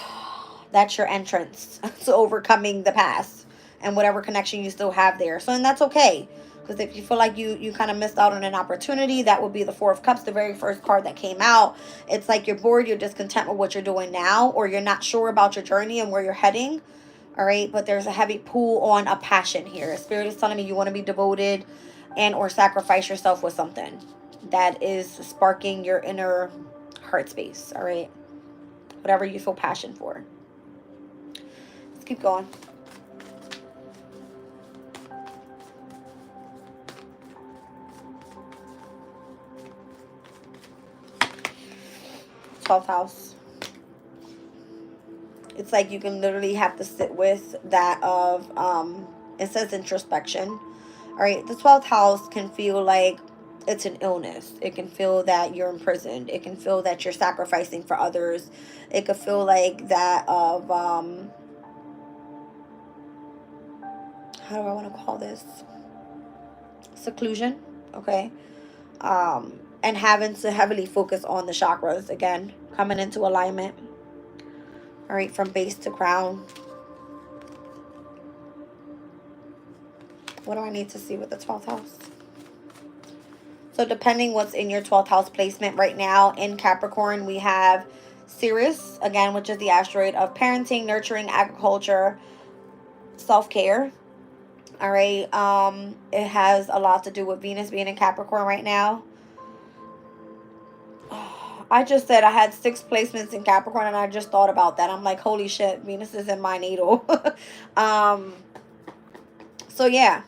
That's your entrance to overcoming the past and whatever connection you still have there. So, and that's okay. Because if you feel like you kind of missed out on an opportunity, that would be the Four of Cups, the very first card that came out. It's like you're bored, you're discontent with what you're doing now, or you're not sure about your journey and where you're heading. All right, but there's a heavy pull on a passion here. Spirit is telling me you want to be devoted and or sacrifice yourself with something that is sparking your inner heart space. All right, whatever you feel passion for. Let's keep going. Twelfth house. It's like you can literally have to sit with that of it says introspection. All right, the 12th house can feel like it's an illness. It can feel that you're imprisoned. It can feel that you're sacrificing for others. It could feel like that of how do I want to call this? Seclusion, okay? And having to heavily focus on the chakras again, coming into alignment. All right, from base to crown. What do I need to see with the 12th house? So depending what's in your 12th house placement right now, in Capricorn, we have Sirius, again, which is the asteroid of parenting, nurturing, agriculture, self-care. All right. It has a lot to do with Venus being in Capricorn right now. I just said I had 6 placements in Capricorn, and I just thought about that. I'm like, holy shit, Venus is in my natal. So yeah,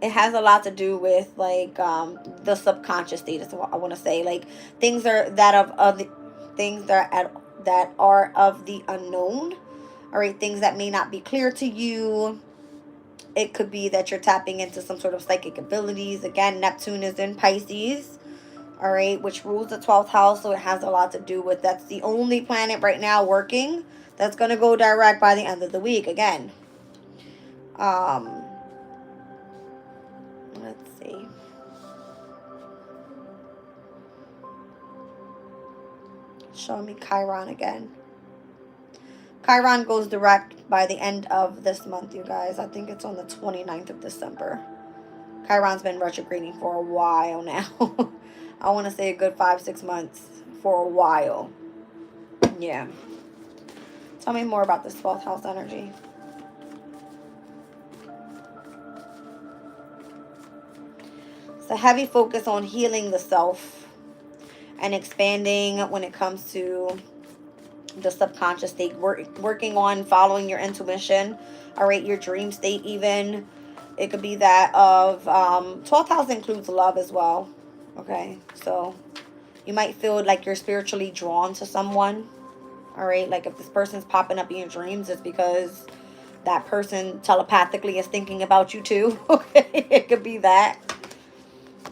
it has a lot to do with like the subconscious state. Is what I want to say. Like things are that of the things that are of the unknown. All right, things that may not be clear to you. It could be that you're tapping into some sort of psychic abilities. Again, Neptune is in Pisces. All right, which rules the 12th house, so it has a lot to do with, that's the only planet right now working that's going to go direct by the end of the week. Again, let's see. Show me Chiron again. Chiron goes direct by the end of this month, you guys. I think it's on the 29th of December. Chiron's been retrograding for a while now. I want to say a good 5-6 months, for a while. Yeah. Tell me more about this 12th house energy. It's the a heavy focus on healing the self and expanding when it comes to the subconscious state, working on following your intuition, all right, your dream state even. It could be that of 12th house includes love as well. Okay, so you might feel like you're spiritually drawn to someone. All right, like if this person's popping up in your dreams, it's because that person telepathically is thinking about you too. Okay, it could be that.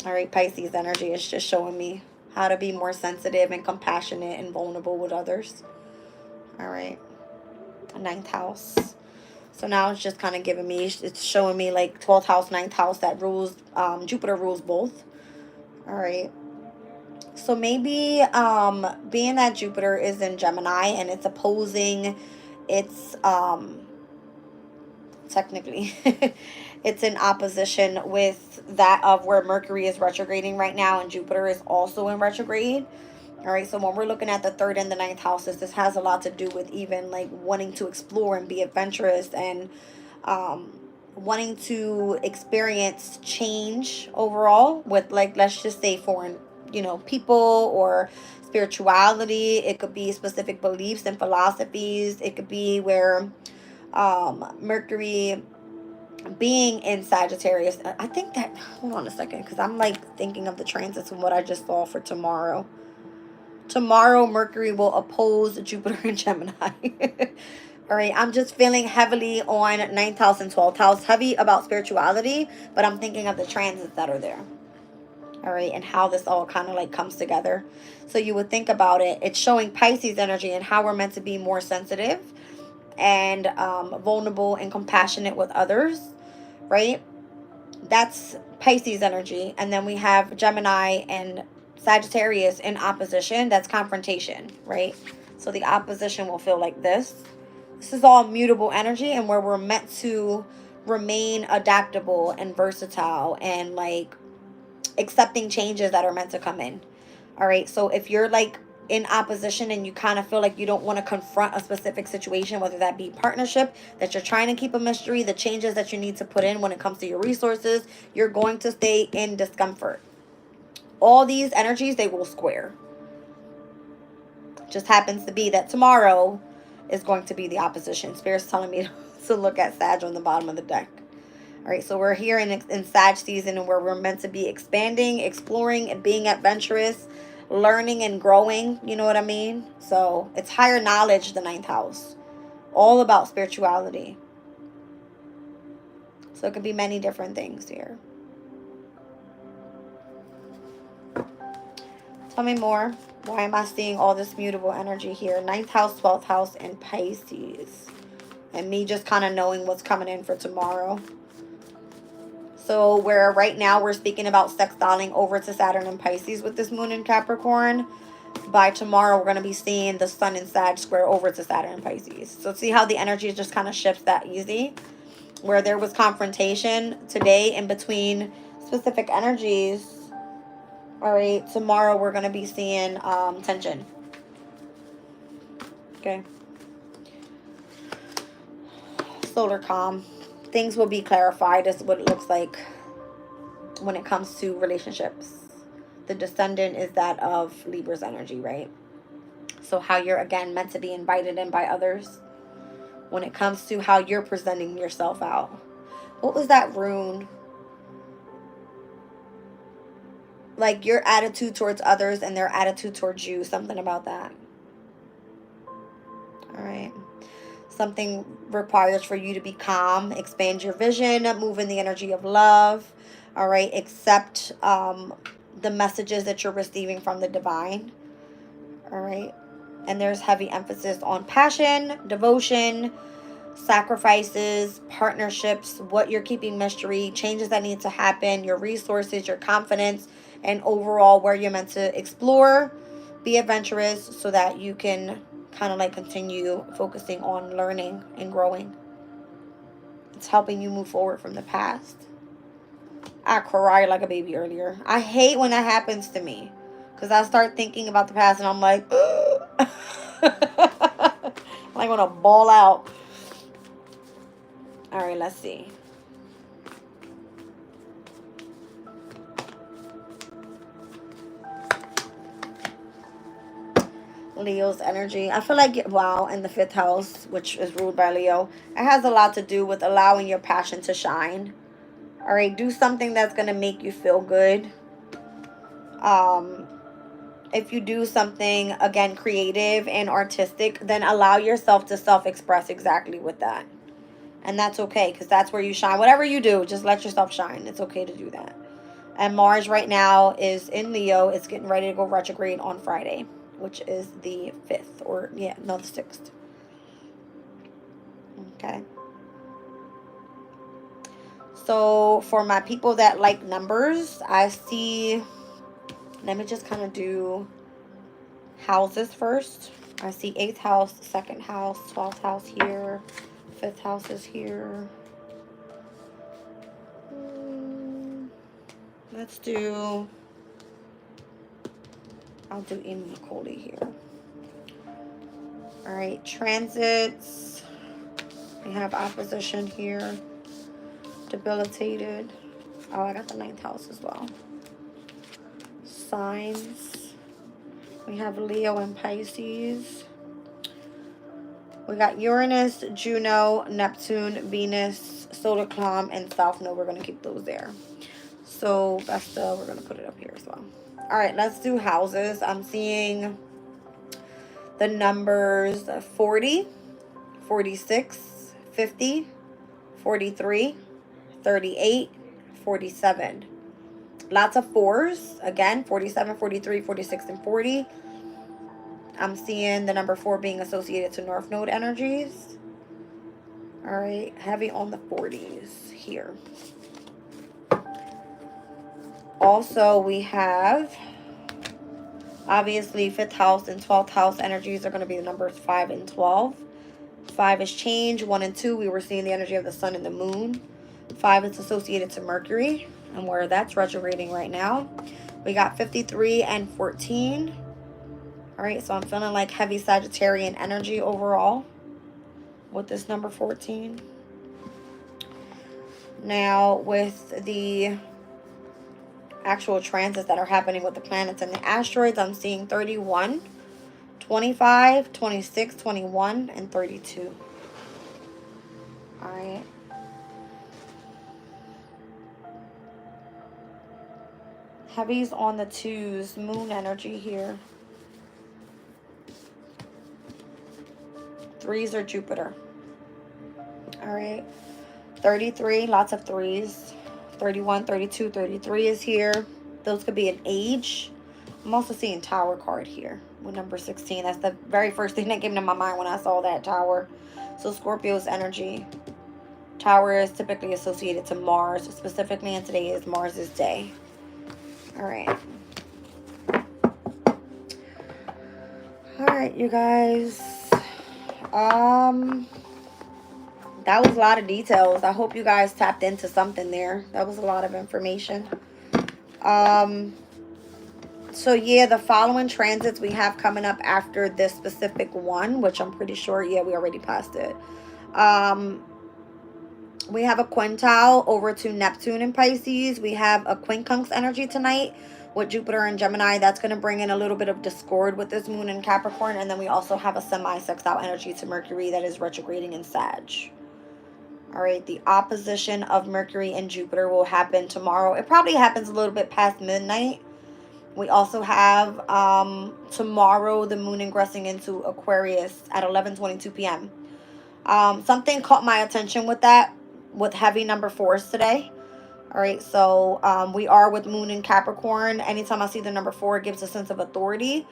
All right, Pisces energy is just showing me how to be more sensitive and compassionate and vulnerable with others. All right, 9th house. So now it's just kind of giving me, it's showing me like 12th house, 9th house that rules, Jupiter rules both. All right. So maybe being that Jupiter is in Gemini and it's opposing, it's technically, it's in opposition with that of where Mercury is retrograding right now and Jupiter is also in retrograde. All right, so when we're looking at the 3rd and the 9th houses, this has a lot to do with even like wanting to explore and be adventurous and wanting to experience change overall with, like, let's just say foreign, people or spirituality. It could be specific beliefs and philosophies. It could be where Mercury being in Sagittarius. I think that, hold on a second, because I'm like thinking of the transits and what I just saw for tomorrow. Tomorrow, Mercury will oppose Jupiter and Gemini. All right, I'm just feeling heavily on 9th house and 12th house, heavy about spirituality, but I'm thinking of the transits that are there. All right, and how this all kind of like comes together. So you would think about it. It's showing Pisces energy and how we're meant to be more sensitive and vulnerable and compassionate with others, right? That's Pisces energy. And then we have Gemini and Sagittarius in opposition. That's confrontation, right? So the opposition will feel like this. This is all mutable energy and where we're meant to remain adaptable and versatile and like accepting changes that are meant to come in. All right. So if you're like in opposition and you kind of feel like you don't want to confront a specific situation, whether that be partnership, that you're trying to keep a mystery, the changes that you need to put in when it comes to your resources, you're going to stay in discomfort. All these energies, they will square. Just happens to be that tomorrow is going to be the opposition. Spirit's telling me to look at Sag on the bottom of the deck. All right, so we're here in Sag season where we're meant to be expanding, exploring, and being adventurous, learning and growing. You know what I mean? So it's higher knowledge, the 9th house. All about spirituality. So it could be many different things here. Tell me more. Why am I seeing all this mutable energy here? 9th house, 12th house, and Pisces. And me just kind of knowing what's coming in for tomorrow. So where right now we're speaking about sextiling over to Saturn and Pisces with this moon in Capricorn. By tomorrow, we're going to be seeing the sun in Sag square over to Saturn and Pisces. So see how the energy just kind of shifts that easy? Where there was confrontation today in between specific energies. All right, tomorrow we're going to be seeing tension. Okay. Solar calm. Things will be clarified is what it looks like when it comes to relationships. The descendant is that of Libra's energy, right? So how you're, again, meant to be invited in by others when it comes to how you're presenting yourself out. What was that rune? Like your attitude towards others and their attitude towards you. Something about that. All right. Something requires for you to be calm, expand your vision, move in the energy of love. All right. Accept the messages that you're receiving from the divine. All right. And there's heavy emphasis on passion, devotion, sacrifices, partnerships, what you're keeping mystery, changes that need to happen, your resources, your confidence, and overall where you're meant to explore, be adventurous so that you can kind of like continue focusing on learning and growing. It's helping you move forward from the past. I cried like a baby earlier. I hate when that happens to me because I start thinking about the past and I'm like, I want to bawl out. All right, let's see. Leo's energy. I feel like, wow, in the 5th house, which is ruled by Leo, it has a lot to do with allowing your passion to shine. All right, do something that's going to make you feel good. If you do something, again, creative and artistic, then allow yourself to self-express exactly with that. And that's okay, because that's where you shine. Whatever you do, just let yourself shine. It's okay to do that. And Mars right now is in Leo. It's getting ready to go retrograde on Friday, which is the 5th, or yeah, no, the 6th. Okay. So for my people that like numbers, I see, let me just kind of do houses first. I see 8th house, 2nd house, 12th house here, 5th house is here. Let's do, I'll do Immaculate here. All right, transits. We have opposition here. Debilitated. Oh, I got the 9th house as well. Signs. We have Leo and Pisces. We got Uranus, Juno, Neptune, Venus, Solar Clom, and South Node. We're going to keep those there. So Vesta, we're going to put it up here as well. All right, let's do houses. I'm seeing the numbers 40, 46, 50, 43, 38, 47. Lots of 4s. Again, 47, 43, 46, and 40. I'm seeing the number 4 being associated to North Node energies. All right, heavy on the 40s here. Also, we have, obviously, 5th house and 12th house energies are going to be the numbers 5 and 12. 5 is change. 1 and 2, we were seeing the energy of the sun and the moon. 5 is associated to Mercury, and where that's retrograding right now. We got 53 and 14. All right, so I'm feeling like heavy Sagittarian energy overall with this number 14. Now, with the actual transits that are happening with the planets and the asteroids, I'm seeing 31, 25, 26, 21, and 32. All right. Heavy's on the 2s, moon energy here. 3s are Jupiter. All right. 33, lots of 3s. 31, 32, 33 is here. Those could be an age. I'm also seeing Tower card here with number 16. That's the very first thing that came to my mind when I saw that Tower. So Scorpio's energy. Tower is typically associated to Mars, specifically, and today is Mars's day. All right. All right, you guys. That was a lot of details. I hope you guys tapped into something there. That was a lot of information. So yeah, the following transits we have coming up after this specific one, which I'm pretty sure, yeah, we already passed it. We have a quintile over to Neptune and Pisces. We have a quincunx energy tonight with Jupiter and Gemini. That's going to bring in a little bit of discord with this moon in Capricorn. And then we also have a semi-sextile energy to Mercury that is retrograding in Sag. All right, the opposition of Mercury and Jupiter will happen tomorrow. It probably happens a little bit past midnight. We also have tomorrow the moon ingressing into Aquarius at 11:22 p.m. Something caught my attention with that, with heavy number 4s today. All right, so we are with moon in Capricorn. Anytime I see the number 4, it gives a sense of authority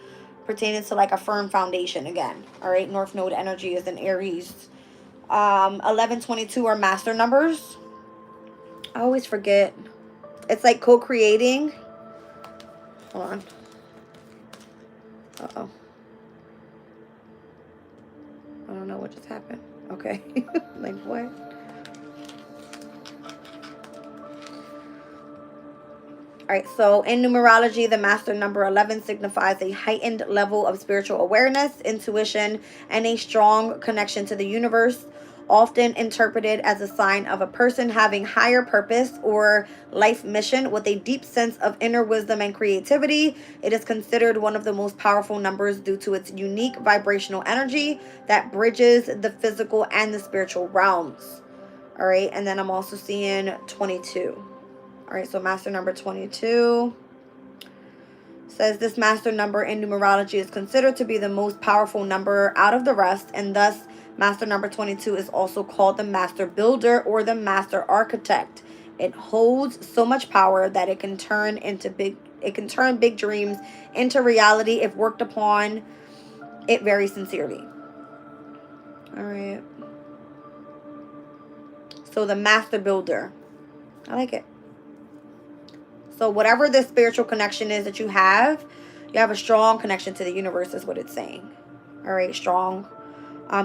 pertaining to like a firm foundation again. All right, North Node energy is in Aries. 11:22 are master numbers. I always forget. It's like co-creating. Hold on. Uh-oh. I don't know what just happened. Okay. Like what? All right, so in numerology, the master number 11 signifies a heightened level of spiritual awareness, intuition, and a strong connection to the universe. often interpreted as a sign of a person having higher purpose or life mission with a deep sense of inner wisdom and creativity. It is considered one of the most powerful numbers due to its unique vibrational energy that bridges the physical and the spiritual realms. All right, and then I'm also seeing 22. All right, so master number 22 says this master number in numerology is considered to be the most powerful number out of the rest, and thus master number 22 is also called the master builder or the master architect. It holds so much power that it can turn big dreams into reality if worked upon it very sincerely. All right. So the master builder. I like it. So whatever the spiritual connection is that you have a strong connection to the universe is what it's saying. All right, strong.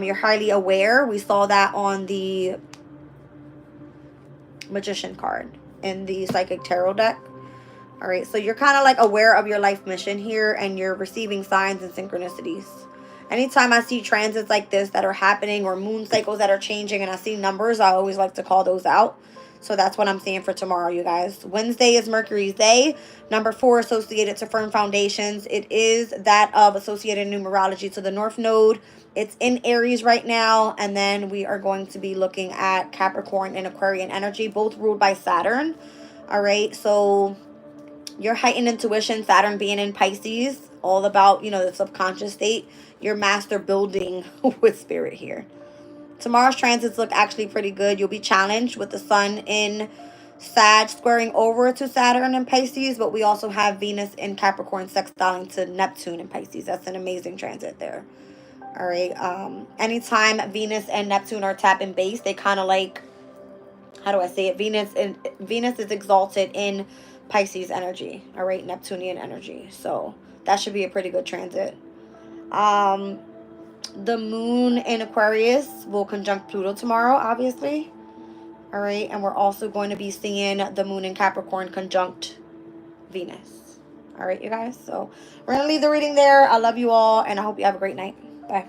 You're highly aware. We saw that on the Magician card in the Psychic Tarot deck. All right, so you're kind of like aware of your life mission here, and you're receiving signs and synchronicities. Anytime I see transits like this that are happening, or moon cycles that are changing, and I see numbers, I always like to call those out. So that's what I'm seeing for tomorrow, you guys. Wednesday is Mercury's day. Number 4 associated to firm foundations. It is that of associated numerology to the North Node. It's in Aries right now. And then we are going to be looking at Capricorn and Aquarian energy, both ruled by Saturn. All right, so your heightened intuition, Saturn being in Pisces, all about, the subconscious state. Your master building with spirit here. Tomorrow's transits look actually pretty good. You'll be challenged with the sun in Sag squaring over to Saturn in Pisces, but we also have Venus in Capricorn sextiling to Neptune in Pisces. That's an amazing transit there. All right. Anytime Venus and Neptune are tapping base, they kind of like, how do I say it? Venus is exalted in Pisces energy. All right, Neptunian energy. So that should be a pretty good transit. The moon in Aquarius will conjunct Pluto tomorrow, obviously. All right, and we're also going to be seeing the moon in Capricorn conjunct Venus. All right, you guys. So we're going to leave the reading there. I love you all, and I hope you have a great night. Bye.